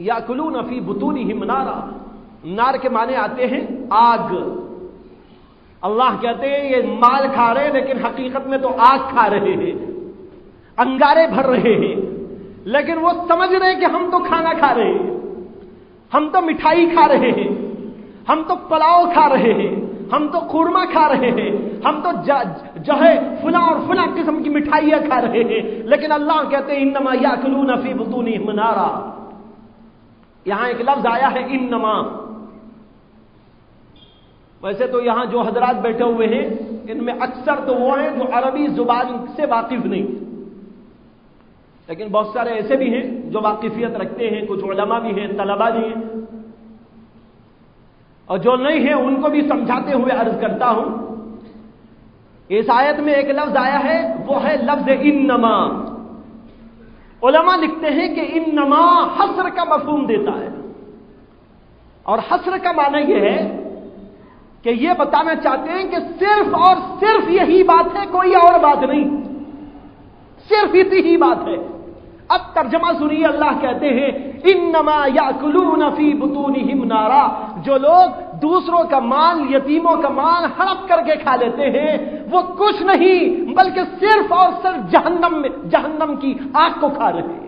یاکلون فی بطونہم نارا، نار کے معنی آتے ہیں آگ۔ اللہ کہتے ہیں یہ مال کھا رہے ہیں لیکن حقیقت میں تو آگ کھا رہے ہیں، انگارے بھر رہے ہیں، لیکن وہ سمجھ رہے ہیں کہ ہم تو کھانا کھا رہے ہیں، ہم تو مٹھائی کھا رہے ہیں، ہم تو پلاؤ کھا رہے ہیں، ہم تو قورمہ کھا رہے ہیں، ہم تو جو ہے فلاں اور فلاں قسم کی مٹھائیاں کھا رہے ہیں، لیکن اللہ کہتے ہیں انما یاکلون فی بطونہم نارا۔ یہاں ایک لفظ آیا ہے انما، ویسے تو یہاں جو حضرات بیٹھے ہوئے ہیں ان میں اکثر تو وہ ہیں جو عربی زبان سے واقف نہیں، لیکن بہت سارے ایسے بھی ہیں جو واقفیت رکھتے ہیں، کچھ علماء بھی ہیں، طلباء بھی ہیں، اور جو نہیں ہیں ان کو بھی سمجھاتے ہوئے عرض کرتا ہوں، اس آیت میں ایک لفظ آیا ہے وہ ہے لفظ انما۔ علماء لکھتے ہیں کہ انما حصر کا مفہوم دیتا ہے، اور حصر کا معنی یہ ہے کہ یہ بتانا چاہتے ہیں کہ صرف اور صرف یہی بات ہے، کوئی اور بات نہیں، صرف اسی ہی بات ہے۔ اب ترجمہ سنیے، اللہ کہتے ہیں انما یاکلون فی بطونہم نارا، جو لوگ دوسروں کا مال، یتیموں کا مال ہڑپ کر کے کھا لیتے ہیں وہ کچھ نہیں بلکہ صرف اور صرف جہنم کی آگ کو کھا رہے ہیں۔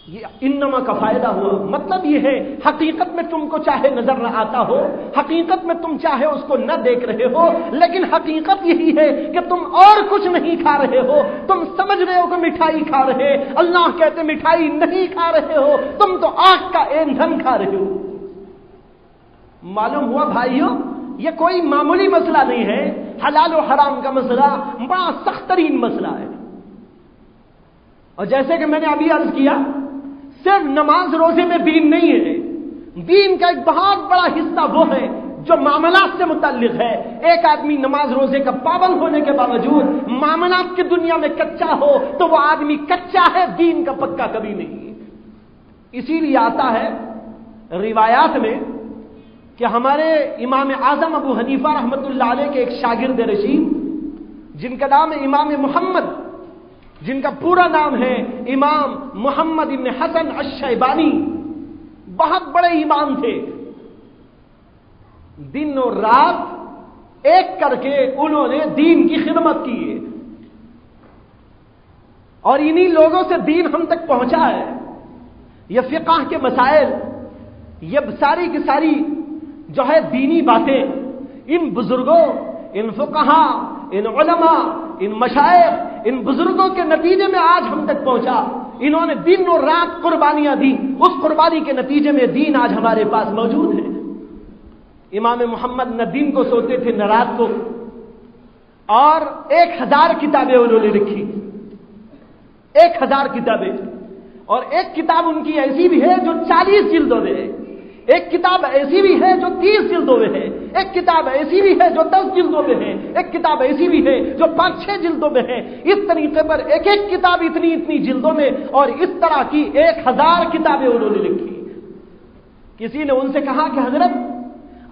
یہ انما کا فائدہ ہوا، مطلب یہ ہے حقیقت میں تم کو چاہے نظر نہ آتا ہو، حقیقت میں تم چاہے اس کو نہ دیکھ رہے ہو، لیکن حقیقت یہی ہے کہ تم اور کچھ نہیں کھا رہے ہو، تم سمجھ رہے ہو کہ مٹھائی کھا رہے، اللہ کہتے مٹھائی نہیں کھا رہے ہو، تم تو آگ کا ایندھن کھا رہے ہو۔ معلوم ہوا بھائیوں یہ کوئی معمولی مسئلہ نہیں ہے، حلال و حرام کا مسئلہ بڑا سخت ترین مسئلہ ہے۔ اور جیسے کہ میں نے ابھی عرض کیا، صرف نماز روزے میں دین نہیں ہے، دین کا ایک بہت بڑا حصہ وہ ہے جو معاملات سے متعلق ہے۔ ایک آدمی نماز روزے کا پابند ہونے کے باوجود معاملات کی دنیا میں کچا ہو تو وہ آدمی کچا ہے، دین کا پکا کبھی نہیں ہے۔ اسی لیے آتا ہے روایات میں کہ ہمارے امام اعظم ابو حنیفہ رحمۃ اللہ علیہ کے ایک شاگرد رشید جن کا نام ہے امام محمد، جن کا پورا نام ہے امام محمد ابن حسن الشیبانی، بہت بڑے امام تھے، دن اور رات ایک کر کے انہوں نے دین کی خدمت کی ہے، اور انہی لوگوں سے دین ہم تک پہنچا ہے۔ یہ فقہ کے مسائل، یہ ساری کی ساری جو ہے دینی باتیں ان بزرگوں، ان فقہا، ان علماء، ان مشائخ، ان بزرگوں کے نتیجے میں آج ہم تک پہنچا۔ انہوں نے دن اور رات قربانیاں دی، اس قربانی کے نتیجے میں دین آج ہمارے پاس موجود ہے۔ امام محمد نہ دن کو سوتے تھے نہ رات کو، اور 1000 کتابیں انہوں نے لکھی، 1000 کتابیں، اور ایک کتاب ان کی ایسی بھی ہے جو 40 جلدوں میں ہے۔ ایک کتاب ایسی بھی ہے جو 30 جلدوں میں ہے، ایک کتاب ایسی بھی ہے جو 10 جلدوں میں ہے، ایک کتاب ایسی بھی ہے جو 5-6 جلدوں میں ہے۔ اس طریقے پر ایک ایک کتاب اتنی جلدوں میں، اور اس طرح کی 1000 کتابیں انہوں نے لکھی۔ کسی نے ان سے کہا کہ حضرت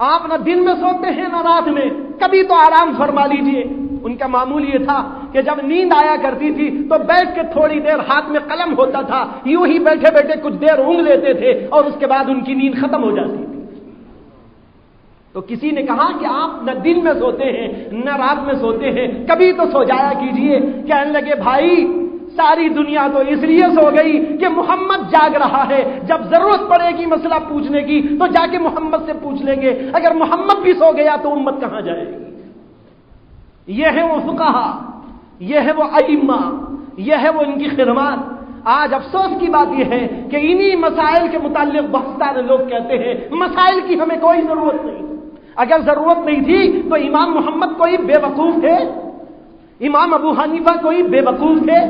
آپ نہ دن میں سوتے ہیں نہ رات میں، کبھی تو آرام فرما لیجئے۔ ان کا معمول یہ تھا کہ جب نیند آیا کرتی تھی تو بیٹھ کے تھوڑی دیر ہاتھ میں قلم ہوتا تھا، یوں ہی بیٹھے بیٹھے کچھ دیر اونگ لیتے تھے اور اس کے بعد ان کی نیند ختم ہو جاتی تھی۔ تو کسی نے کہا کہ آپ نہ دن میں سوتے ہیں نہ رات میں سوتے ہیں، کبھی تو سو جایا کیجئے۔ کہنے لگے بھائی ساری دنیا تو اس لیے سو گئی کہ محمد جاگ رہا ہے، جب ضرورت پڑے گی مسئلہ پوچھنے کی تو جا کے محمد سے پوچھ لیں گے، اگر محمد بھی سو گیا تو امت کہاں جائے گی؟ یہ ہے وہ فقہا، یہ ہے وہ ائمہ، یہ ہے وہ ان کی خدمات۔ آج افسوس کی بات یہ ہے کہ انہی مسائل کے متعلق بہت سارے لوگ کہتے ہیں مسائل کی ہمیں کوئی ضرورت نہیں۔ اگر ضرورت نہیں تھی تو امام محمد کوئی بے وقوف تھے؟ امام ابو حنیفہ کوئی بے وقوف تھے؟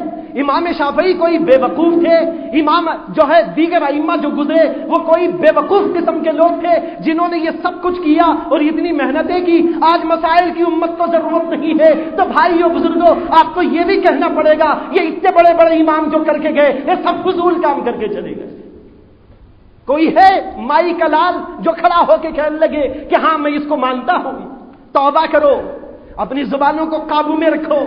امام شافعی کوئی بے وقوف تھے؟ امام جو ہے دیگر ائمہ جو گزرے وہ کوئی بے وقوف قسم کے لوگ تھے جنہوں نے یہ سب کچھ کیا اور اتنی محنتیں کی؟ آج مسائل کی امت کو ضرورت نہیں ہے تو بھائیو بزرگوں آپ کو یہ بھی کہنا پڑے گا یہ اتنے بڑے بڑے امام جو کر کے گئے یہ سب فضول کام کر کے چلے گئے۔ کوئی ہے مائی کا لال جو کھڑا ہو کے کہنے لگے کہ ہاں میں اس کو مانتا ہوں؟ توبہ کرو، اپنی زبانوں کو قابو میں رکھو،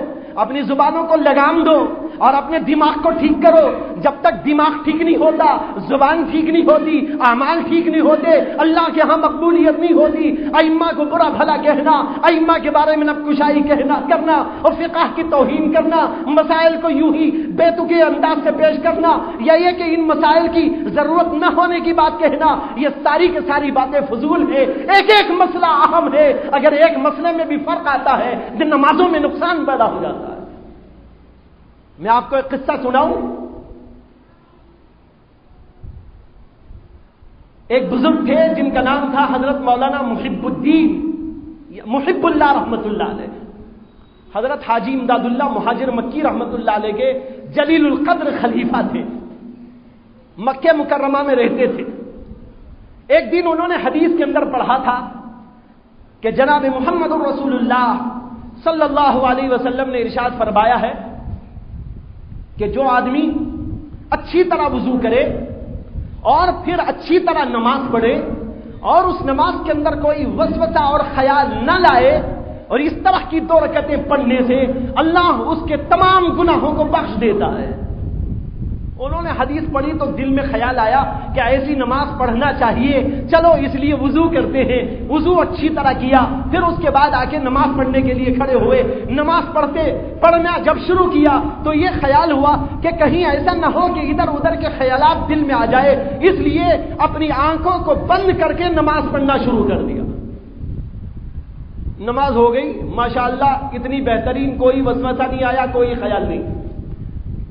اپنی زبانوں کو لگام دو اور اپنے دماغ کو ٹھیک کرو۔ جب تک دماغ ٹھیک نہیں ہوتا، زبان ٹھیک نہیں ہوتی، اعمال ٹھیک نہیں ہوتے، اللہ کے ہاں مقبولیت نہیں ہوتی۔ ائمہ کو برا بھلا کہنا، ائمہ کے بارے میں نبکشائی کرنا اور فقہ کی توہین کرنا، مسائل کو یوں ہی بے تکے انداز سے پیش کرنا، یا یہ کہ ان مسائل کی ضرورت نہ ہونے کی بات کہنا، یہ ساری کی ساری باتیں فضول ہیں۔ ایک ایک مسئلہ اہم ہے، اگر ایک مسئلے میں بھی فرق آتا ہے تو نمازوں میں نقصان پیدا ہو جاتا ہے۔ میں آپ کو ایک قصہ سناؤں۔ ایک بزرگ تھے جن کا نام تھا حضرت مولانا محب اللہ رحمت اللہ علیہ۔ حضرت حاجی امداد اللہ مہاجر مکی رحمت اللہ علیہ کے جلیل القدر خلیفہ تھے، مکہ مکرمہ میں رہتے تھے۔ ایک دن انہوں نے حدیث کے اندر پڑھا تھا کہ جناب محمد رسول اللہ صلی اللہ علیہ وسلم نے ارشاد فرمایا ہے کہ جو آدمی اچھی طرح وضو کرے اور پھر اچھی طرح نماز پڑھے اور اس نماز کے اندر کوئی وسوسہ اور خیال نہ لائے اور اس طرح کی 2 رکعتیں پڑھنے سے اللہ اس کے تمام گناہوں کو بخش دیتا ہے۔ انہوں نے حدیث پڑھی تو دل میں خیال آیا کہ ایسی نماز پڑھنا چاہیے، چلو اس لیے وضو کرتے ہیں۔ وضو اچھی طرح کیا، پھر اس کے بعد آ کے نماز پڑھنے کے لیے کھڑے ہوئے۔ نماز پڑھنا جب شروع کیا تو یہ خیال ہوا کہ کہیں ایسا نہ ہو کہ ادھر ادھر کے خیالات دل میں آ جائے، اس لیے اپنی آنکھوں کو بند کر کے نماز پڑھنا شروع کر دیا۔ نماز ہو گئی ماشاءاللہ اتنی بہترین، کوئی وسوسہ نہیں آیا، کوئی خیال نہیں۔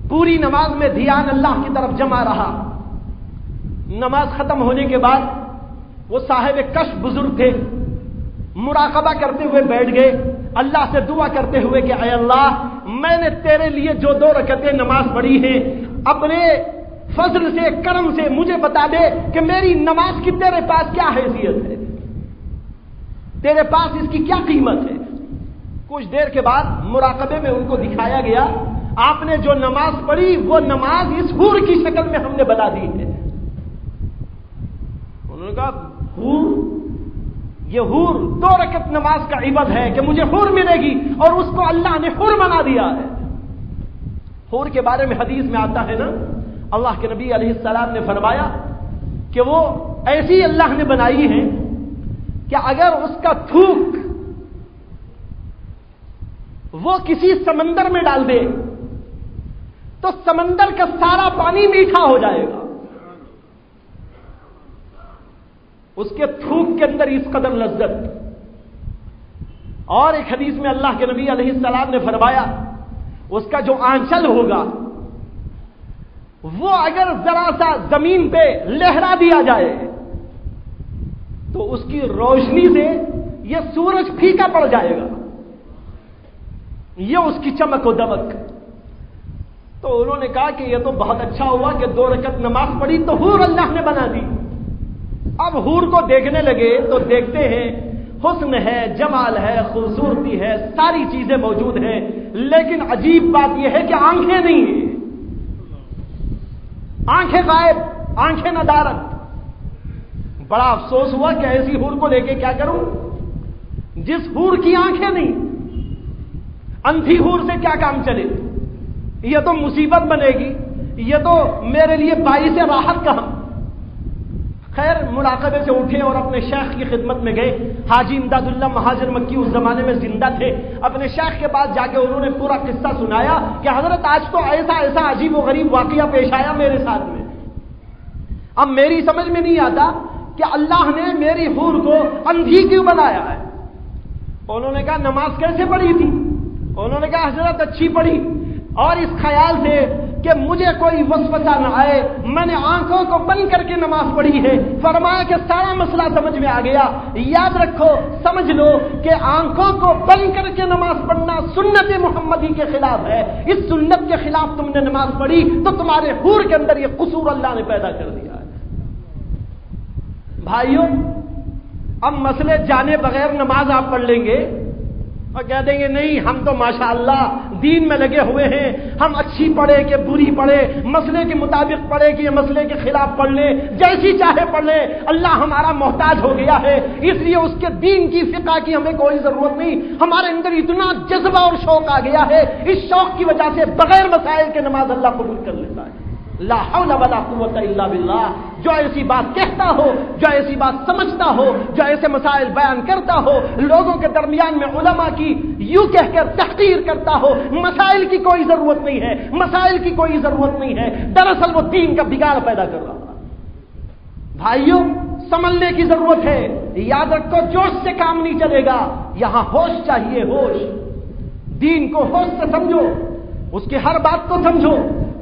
پوری نماز میں دھیان اللہ کی طرف جمع رہا۔ نماز ختم ہونے کے بعد وہ صاحب کشف بزرگ تھے، مراقبہ کرتے ہوئے بیٹھ گئے، اللہ سے دعا کرتے ہوئے کہ اے اللہ میں نے تیرے لیے جو 2 رکعتیں نماز پڑھی ہیں، اپنے فضل سے کرم سے مجھے بتا دے کہ میری نماز کی تیرے پاس کیا حیثیت ہے، تیرے پاس اس کی کیا قیمت ہے۔ کچھ دیر کے بعد مراقبے میں ان کو دکھایا گیا آپ نے جو نماز پڑھی وہ نماز اس حور کی شکل میں ہم نے بنا دی ہے۔ انہوں نے کہا حور، یہ حور 2 رکعت نماز کا عوض ہے کہ مجھے حور ملے گی، اور اس کو اللہ نے حور بنا دیا ہے۔ حور کے بارے میں حدیث میں آتا ہے نا، اللہ کے نبی علیہ السلام نے فرمایا کہ وہ ایسی اللہ نے بنائی ہے کہ اگر اس کا تھوک وہ کسی سمندر میں ڈال دے تو سمندر کا سارا پانی میٹھا ہو جائے گا۔ اس کے تھوک کے اندر اس قدر لذت۔ اور ایک حدیث میں اللہ کے نبی علیہ السلام نے فرمایا اس کا جو آنچل ہوگا وہ اگر ذرا سا زمین پہ لہرا دیا جائے تو اس کی روشنی سے یہ سورج پھیکا پڑ جائے گا، یہ اس کی چمک و دمک۔ تو انہوں نے کہا کہ یہ تو بہت اچھا ہوا کہ 2 رکعت نماز پڑھی تو حور اللہ نے بنا دی، اب حور کو دیکھنے لگے تو دیکھتے ہیں حسن ہے، جمال ہے، خوبصورتی ہے، ساری چیزیں موجود ہیں، لیکن عجیب بات یہ ہے کہ آنکھیں نہیں ہیں، آنکھیں غائب، آنکھیں ندارت۔ بڑا افسوس ہوا کہ ایسی حور کو لے کے کیا کروں، جس حور کی آنکھیں نہیں، اندھی حور سے کیا کام چلے، یہ تو مصیبت بنے گی، یہ تو میرے لیے باعث راحت کا۔ خیر مراقبے سے اٹھے اور اپنے شیخ کی خدمت میں گئے۔ حاجی امداد اللہ مہاجر مکی اس زمانے میں زندہ تھے۔ اپنے شیخ کے پاس جا کے انہوں نے پورا قصہ سنایا کہ حضرت آج تو ایسا ایسا عجیب و غریب واقعہ پیش آیا میرے ساتھ میں، اب میری سمجھ میں نہیں آتا کہ اللہ نے میری حور کو اندھی کیوں بنایا ہے۔ انہوں نے کہا نماز کیسے پڑھی تھی؟ انہوں نے کہا حضرت اچھی پڑھی، اور اس خیال سے کہ مجھے کوئی وسوسہ نہ آئے میں نے آنکھوں کو بند کر کے نماز پڑھی ہے۔ فرمایا کہ سارا مسئلہ سمجھ میں آ گیا، یاد رکھو، سمجھ لو کہ آنکھوں کو بند کر کے نماز پڑھنا سنت محمدی کے خلاف ہے، اس سنت کے خلاف تم نے نماز پڑھی تو تمہارے حور کے اندر یہ قصور اللہ نے پیدا کر دیا ہے۔ بھائیوں، اب مسئلے جانے بغیر نماز آپ پڑھ لیں گے اور کہہ دیں گے نہیں ہم تو ماشاءاللہ دین میں لگے ہوئے ہیں، ہم اچھی پڑھے کہ بری پڑھے، مسئلے کے مطابق پڑھے کہ یہ مسئلے کے خلاف پڑھ لیں، جیسی چاہے پڑھ لیں، اللہ ہمارا محتاج ہو گیا ہے، اس لیے اس کے دین کی فقہ کی ہمیں کوئی ضرورت نہیں، ہمارے اندر اتنا جذبہ اور شوق آ گیا ہے، اس شوق کی وجہ سے بغیر مسائل کے نماز اللہ قبول کر لیتا ہے۔ لا حول ولا قوت الا باللہ۔ جو ایسی بات کہتا ہو، جو ایسی بات سمجھتا ہو، جو ایسے مسائل بیان کرتا ہو، لوگوں کے درمیان میں علماء کی یوں کہہ کر تحقیر کرتا ہو، مسائل کی کوئی ضرورت نہیں ہے، مسائل کی کوئی ضرورت نہیں ہے، دراصل وہ دین کا بگاڑ پیدا کر رہا تھا۔ بھائیوں، سنبھلنے کی ضرورت ہے، یاد رکھو جوش سے کام نہیں چلے گا، یہاں ہوش چاہیے، ہوش۔ دین کو ہوش سے سمجھو، اس کی ہر بات کو سمجھو،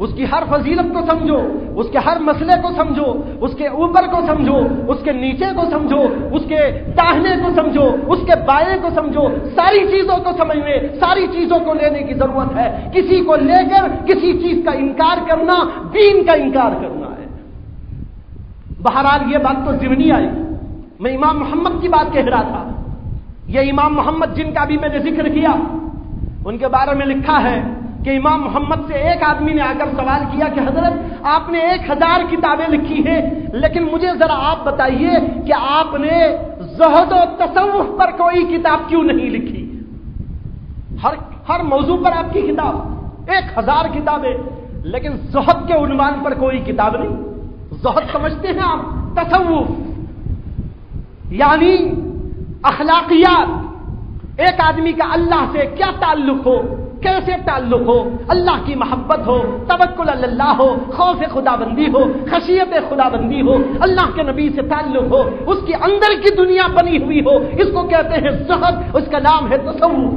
اس کی ہر فضیلت کو سمجھو، اس کے ہر مسئلے کو سمجھو، اس کے اوپر کو سمجھو، اس کے نیچے کو سمجھو، اس کے داہنے کو سمجھو، اس کے بائیں کو سمجھو، ساری چیزوں کو سمجھنے، ساری چیزوں کو لینے کی ضرورت ہے۔ کسی کو لے کر کسی چیز کا انکار کرنا دین کا انکار کرنا ہے۔ بہرحال یہ بات تو ضمنی آئی، میں امام محمد کی بات کہہ رہا تھا۔ یہ امام محمد جن کا بھی میں نے ذکر کیا، ان کے بارے میں لکھا ہے کہ امام محمد سے ایک آدمی نے آ کر سوال کیا کہ حضرت آپ نے 1000 کتابیں لکھی ہیں، لیکن مجھے ذرا آپ بتائیے کہ آپ نے زہد و تصوف پر کوئی کتاب کیوں نہیں لکھی؟ ہر موضوع پر آپ کی کتاب، 1000 کتابیں، لیکن زہد کے عنوان پر کوئی کتاب نہیں۔ زہد سمجھتے ہیں آپ؟ تصوف یعنی اخلاقیات، ایک آدمی کا اللہ سے کیا تعلق ہو، کیسے تعلق ہو، اللہ کی محبت ہو، توکل اللہ ہو، خوف خدا بندی ہو، خشیت خدا بندی ہو، اللہ کے نبی سے تعلق ہو، اس کے اندر کی دنیا بنی ہوئی ہو، اس کو کہتے ہیں زہد، اس کا نام ہے تصوف۔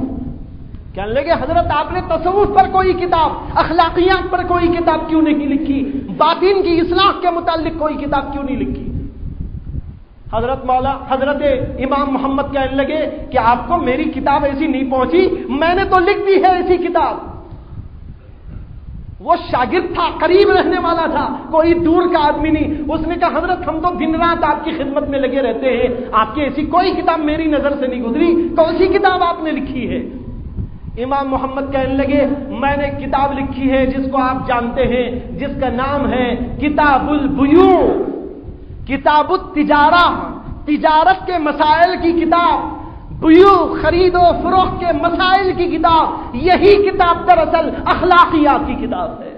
کہنے لگے حضرت آپ نے تصوف پر کوئی کتاب، اخلاقیات پر کوئی کتاب کیوں نہیں لکھی، باطن کی اصلاح کے متعلق کوئی کتاب کیوں نہیں لکھی؟ حضرت امام محمد کہنے لگے کہ آپ کو میری کتاب ایسی نہیں پہنچی، میں نے تو لکھ دی ہے ایسی کتاب۔ وہ شاگرد تھا، قریب رہنے والا تھا، کوئی دور کا آدمی نہیں۔ اس نے کہا حضرت ہم تو دن رات آپ کی خدمت میں لگے رہتے ہیں، آپ کی ایسی کوئی کتاب میری نظر سے نہیں گزری، کون سی کتاب آپ نے لکھی ہے؟ امام محمد کہنے لگے میں نے کتاب لکھی ہے جس کو آپ جانتے ہیں، جس کا نام ہے کتاب البیوع، کتاب التجارہ، تجارت کے مسائل کی کتاب، بیوع خرید و فروخت کے مسائل کی کتاب۔ یہی کتاب دراصل اخلاقیات کی کتاب ہے،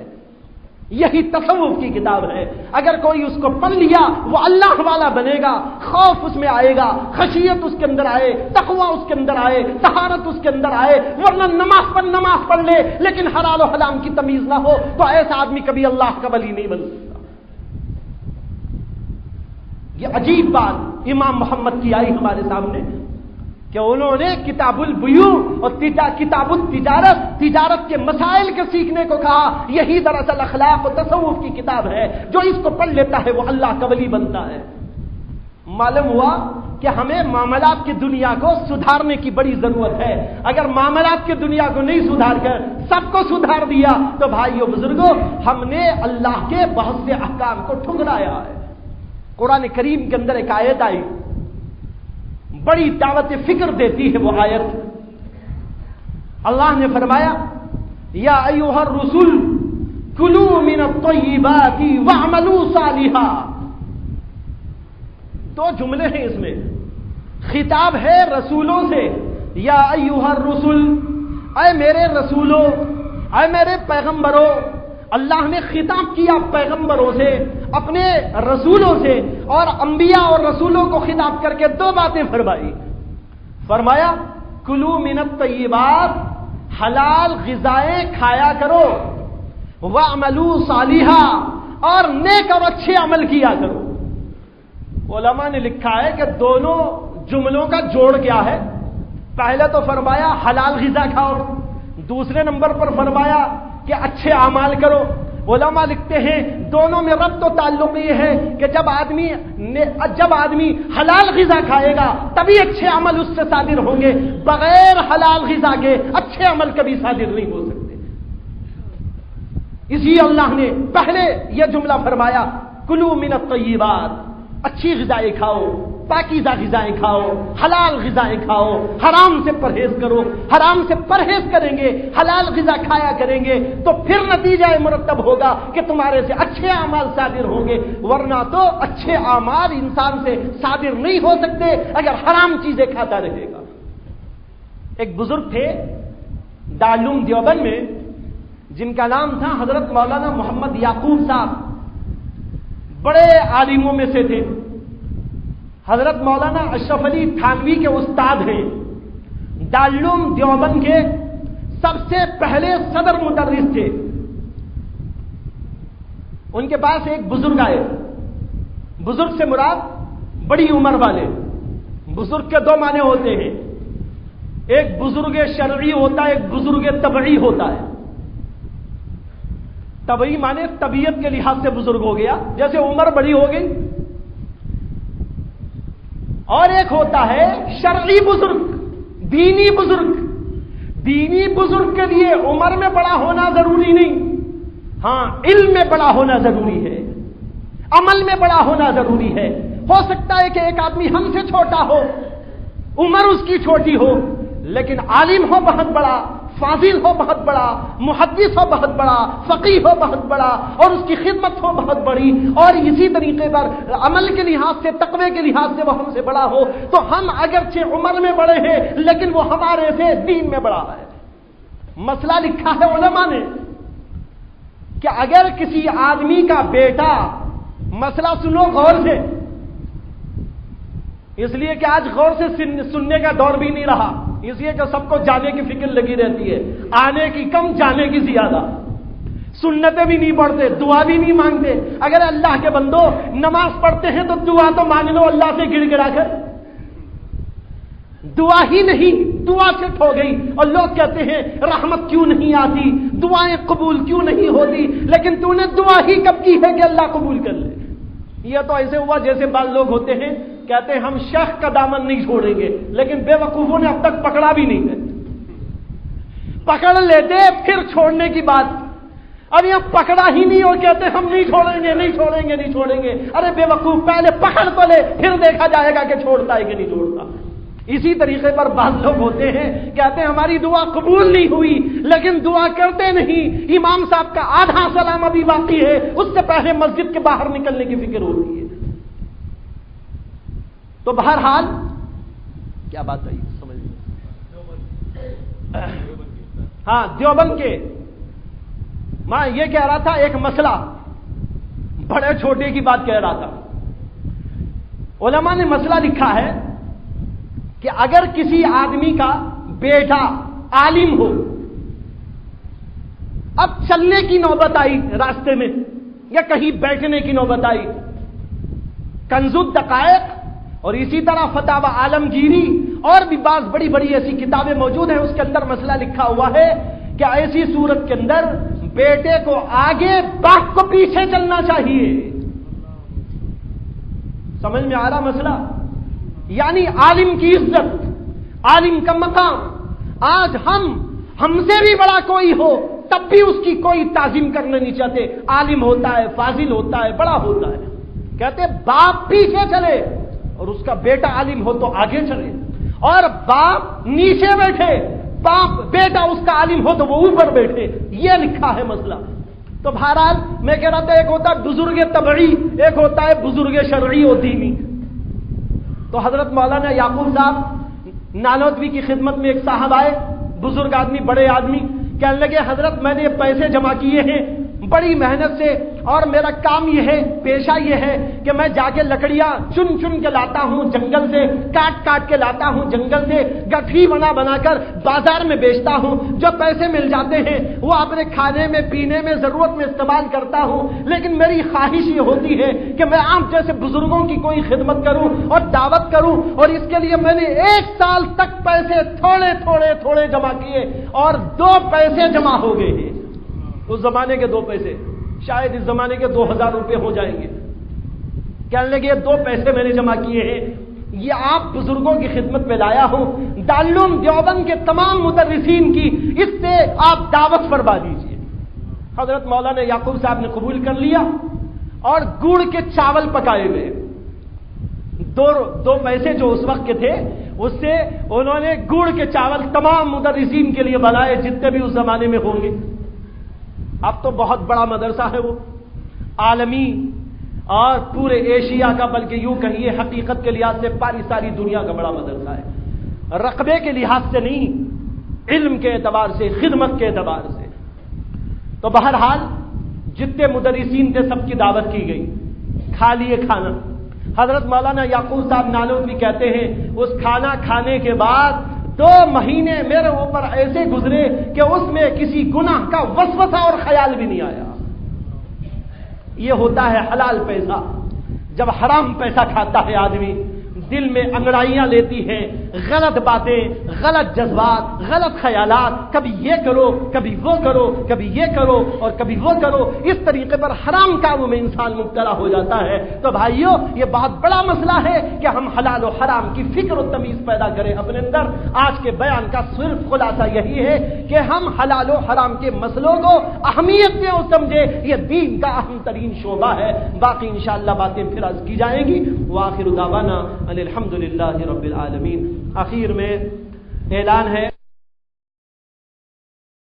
یہی تصوف کی کتاب ہے۔ اگر کوئی اس کو پڑھ لیا وہ اللہ والا بنے گا، خوف اس میں آئے گا، خشیت اس کے اندر آئے، تقوی اس کے اندر آئے، طہارت اس کے اندر آئے، ورنہ نماز پڑھ لے لیکن حلال و حرام کی تمیز نہ ہو تو ایسا آدمی کبھی اللہ کا ولی نہیں بن سکتا۔ یہ عجیب بات امام محمد کی آئی ہمارے سامنے کہ انہوں نے کتاب البیوع اور کتاب التجارت، تجارت کے مسائل کے سیکھنے کو کہا۔ یہی دراصل اخلاق و تصوف کی کتاب ہے، جو اس کو پڑھ لیتا ہے وہ اللہ کا ولی بنتا ہے۔ معلوم ہوا کہ ہمیں معاملات کی دنیا کو سدھارنے کی بڑی ضرورت ہے۔ اگر معاملات کی دنیا کو نہیں سدھار کر سب کو سدھار دیا تو بھائیو بزرگوں، ہم نے اللہ کے بہت سے احکام کو ٹھکرایا ہے۔ قرآن کریم کے اندر ایک آیت آئی، بڑی دعوت فکر دیتی ہے وہ آیت۔ اللہ نے فرمایا یا ایھا الرسل کلوا من الطیبات واعملوا صالحا۔ دو جملے ہیں اس میں، خطاب ہے رسولوں سے، یا ایھا الرسل، اے میرے رسولوں، اے میرے پیغمبروں۔ اللہ نے خطاب کیا پیغمبروں سے، اپنے رسولوں سے، اور انبیاء اور رسولوں کو خطاب کر کے دو باتیں فرمائی۔ فرمایا کلوا من الطیبات، حلال غذائیں کھایا کرو، واعملوا صالحا، اور نیک اور اچھے عمل کیا کرو۔ علماء نے لکھا ہے کہ دونوں جملوں کا جوڑ کیا ہے؟ پہلے تو فرمایا حلال غذا کھاؤ، دوسرے نمبر پر فرمایا کہ اچھے اعمال کرو۔ علماء لکھتے ہیں دونوں میں ربط و تعلق یہ ہے کہ جب آدمی حلال غذا کھائے گا تبھی اچھے عمل اس سے صادر ہوں گے، بغیر حلال غذا کے اچھے عمل کبھی صادر نہیں ہو سکتے۔ اسی اللہ نے پہلے یہ جملہ فرمایا کلوا من الطیبات، اچھی غذائیں کھاؤ، پاکیزہ غذائیں کھاؤ، حلال غذائیں کھاؤ، حرام سے پرہیز کرو۔ حرام سے پرہیز کریں گے، حلال غذا کھایا کریں گے تو پھر نتیجہ مرتب ہوگا کہ تمہارے سے اچھے اعمال صادر ہوں گے، ورنہ تو اچھے اعمال انسان سے صادر نہیں ہو سکتے اگر حرام چیزیں کھاتا رہے گا۔ ایک بزرگ تھے دارالعلوم دیوبند میں، جن کا نام تھا حضرت مولانا محمد یعقوب صاحب، بڑے عالموں میں سے تھے۔ حضرت مولانا اشرف علی تھانوی کے استاد ہیں، دارالعلوم دیوبند کے سب سے پہلے صدر مدرس تھے۔ ان کے پاس ایک بزرگ آئے، بزرگ سے مراد بڑی عمر والے۔ بزرگ کے دو معنی ہوتے ہیں، ایک بزرگ شرعی ہوتا ہے، ایک بزرگ طبعی ہوتا ہے۔ طبعی معنی طبیعت کے لحاظ سے بزرگ ہو گیا، جیسے عمر بڑی ہو گئی، اور ایک ہوتا ہے شرعی بزرگ، دینی بزرگ۔ دینی بزرگ کے لیے عمر میں بڑا ہونا ضروری نہیں، ہاں علم میں بڑا ہونا ضروری ہے، عمل میں بڑا ہونا ضروری ہے۔ ہو سکتا ہے کہ ایک آدمی ہم سے چھوٹا ہو، عمر اس کی چھوٹی ہو، لیکن عالم ہو بہت بڑا، فاضل ہو بہت بڑا، محدث ہو بہت بڑا، فقیہ ہو بہت بڑا، اور اس کی خدمت ہو بہت بڑی، اور اسی طریقے پر عمل کے لحاظ سے، تقوی کے لحاظ سے وہ ہم سے بڑا ہو، تو ہم اگرچہ عمر میں بڑے ہیں لیکن وہ ہمارے سے دین میں بڑا ہے۔ مسئلہ لکھا ہے علماء نے کہ اگر کسی آدمی کا بیٹا، مسئلہ سنو غور سے، اس لیے کہ آج غور سے سننے کا دور بھی نہیں رہا، اس لیے کہ سب کو جانے کی فکر لگی رہتی ہے، آنے کی کم جانے کی زیادہ، سنتیں بھی نہیں پڑھتے، دعا بھی نہیں مانگتے۔ اگر اللہ کے بندو نماز پڑھتے ہیں تو دعا تو مانگ لو اللہ سے گڑ گڑا کر، دعا ہی نہیں، دعا سٹ ہو گئی، اور لوگ کہتے ہیں رحمت کیوں نہیں آتی، دعائیں قبول کیوں نہیں ہوتی، لیکن تو نے دعا ہی کب کی ہے کہ اللہ قبول کر لے؟ یہ تو ایسے ہوا جیسے بعض لوگ ہوتے ہیں کہتے ہیں ہم شیخ کا دامن نہیں چھوڑیں گے، لیکن بے وقوفوں نے اب تک پکڑا بھی نہیں ہے۔ پکڑ لیتے پھر چھوڑنے کی بات، اب یہ پکڑا ہی نہیں اور کہتے ہم نہیں چھوڑیں گے، نہیں چھوڑیں گے، نہیں چھوڑیں گے۔ ارے بے وقوف، پہلے پکڑ تو لے، پھر دیکھا جائے گا کہ چھوڑتا ہے کہ نہیں چھوڑتا۔ اسی طریقے پر بعض لوگ ہوتے ہیں کہتے ہیں ہماری دعا قبول نہیں ہوئی، لیکن دعا کرتے نہیں، امام صاحب کا آدھا سلام ابھی باقی ہے، اس سے پہلے مسجد کے باہر نکلنے کی فکر ہوتی ہے۔ تو بہرحال کیا بات ہے سمجھ لیں، ہاں دیوبند کے، میں یہ کہہ رہا تھا ایک مسئلہ، بڑے چھوٹے کی بات کہہ رہا تھا۔ علماء نے مسئلہ لکھا ہے کہ اگر کسی آدمی کا بیٹا عالم ہو، اب چلنے کی نوبت آئی راستے میں یا کہیں بیٹھنے کی نوبت آئی، کنز الدقائق اور اسی طرح فتاوی عالمگیری اور بھی بعض بڑی بڑی ایسی کتابیں موجود ہیں، اس کے اندر مسئلہ لکھا ہوا ہے کہ ایسی صورت کے اندر بیٹے کو آگے، باپ کو پیچھے چلنا چاہیے۔ سمجھ میں آ رہا مسئلہ؟ یعنی عالم کی عزت، عالم کا مقام، آج ہم سے بھی بڑا کوئی ہو تب بھی اس کی کوئی تعظیم کرنا نہیں چاہتے، عالم ہوتا ہے، فاضل ہوتا ہے، بڑا ہوتا ہے، کہتے باپ پیچھے چلے اور اس کا بیٹا عالم ہو تو آگے چلے، اور باپ نیچے بیٹھے، باپ بیٹا اس کا عالم ہو تو وہ اوپر بیٹھے، یہ لکھا ہے مسئلہ۔ تو بہرحال میں کہہ رہا تھا ایک ہوتا ہے بزرگ طبعی، ایک ہوتا ہے بزرگ شرعی و دینی۔ تو حضرت مولانا یعقوب صاحب نانوتوی کی خدمت میں ایک صاحب آئے، بزرگ آدمی، بڑے آدمی، کہنے لگے حضرت میں نے یہ پیسے جمع کیے ہیں بڑی محنت سے، اور میرا کام یہ ہے، پیشہ یہ ہے کہ میں جا کے لکڑیاں چن چن کے لاتا ہوں جنگل سے، کاٹ کاٹ کے لاتا ہوں جنگل سے، گٹھی بنا بنا کر بازار میں بیچتا ہوں، جو پیسے مل جاتے ہیں وہ اپنے کھانے میں پینے میں ضرورت میں استعمال کرتا ہوں، لیکن میری خواہش یہ ہوتی ہے کہ میں آپ جیسے بزرگوں کی کوئی خدمت کروں اور دعوت کروں، اور اس کے لیے میں نے 1 سال تک پیسے تھوڑے تھوڑے تھوڑے جمع کیے اور 2 پیسے جمع ہو گئے ہیں۔ اس زمانے کے 2 پیسے، شاید اس زمانے کے 2000 روپے ہو جائیں گے۔ کہنے لگے 2 پیسے میں نے جمع کیے ہیں، یہ آپ بزرگوں کی خدمت میں لایا ہوں، دارالعلوم دیوبند کے تمام مدرسین کی اس سے آپ دعوت فرما دیجیے۔ حضرت مولانا یعقوب صاحب نے قبول کر لیا اور گڑ کے چاول پکائے ہوئے 2 پیسے جو اس وقت کے تھے، اس سے انہوں نے گڑ کے چاول تمام مدرسین کے لیے بنائے جتنے بھی اس زمانے میں ہوں گے۔ اب تو بہت بڑا مدرسہ ہے وہ، عالمی اور پورے ایشیا کا، بلکہ یوں کہیے حقیقت کے لحاظ سے ساری دنیا کا بڑا مدرسہ ہے، رقبے کے لحاظ سے نہیں، علم کے اعتبار سے، خدمت کے اعتبار سے۔ تو بہرحال جتنے مدرسین تھے سب کی دعوت کی گئی، کھا لیے کھانا۔ حضرت مولانا یعقوب صاحب نانوتوی کہتے ہیں اس کھانا کھانے کے بعد 2 مہینے میرے اوپر ایسے گزرے کہ اس میں کسی گناہ کا وسوسہ اور خیال بھی نہیں آیا۔ یہ ہوتا ہے حلال پیسہ۔ جب حرام پیسہ کھاتا ہے آدمی، دل میں انگڑائیاں لیتی ہیں، غلط باتیں، غلط جذبات، غلط خیالات، کبھی یہ کرو، کبھی وہ کرو، کبھی یہ کرو اور کبھی وہ کرو، اس طریقے پر حرام کاموں میں انسان مبتلا ہو جاتا ہے۔ تو بھائیو، یہ بہت بڑا مسئلہ ہے کہ ہم حلال و حرام کی فکر و تمیز پیدا کریں اپنے اندر۔ آج کے بیان کا صرف خلاصہ یہی ہے کہ ہم حلال و حرام کے مسئلوں کو اہمیت سے سمجھے، یہ دین کا اہم ترین شعبہ ہے۔ باقی انشاءاللہ باتیں پھر عرض کی جائیں گی۔ وآخر دعوانا الحمدللہ رب العالمین۔ آخر میں اعلان ہے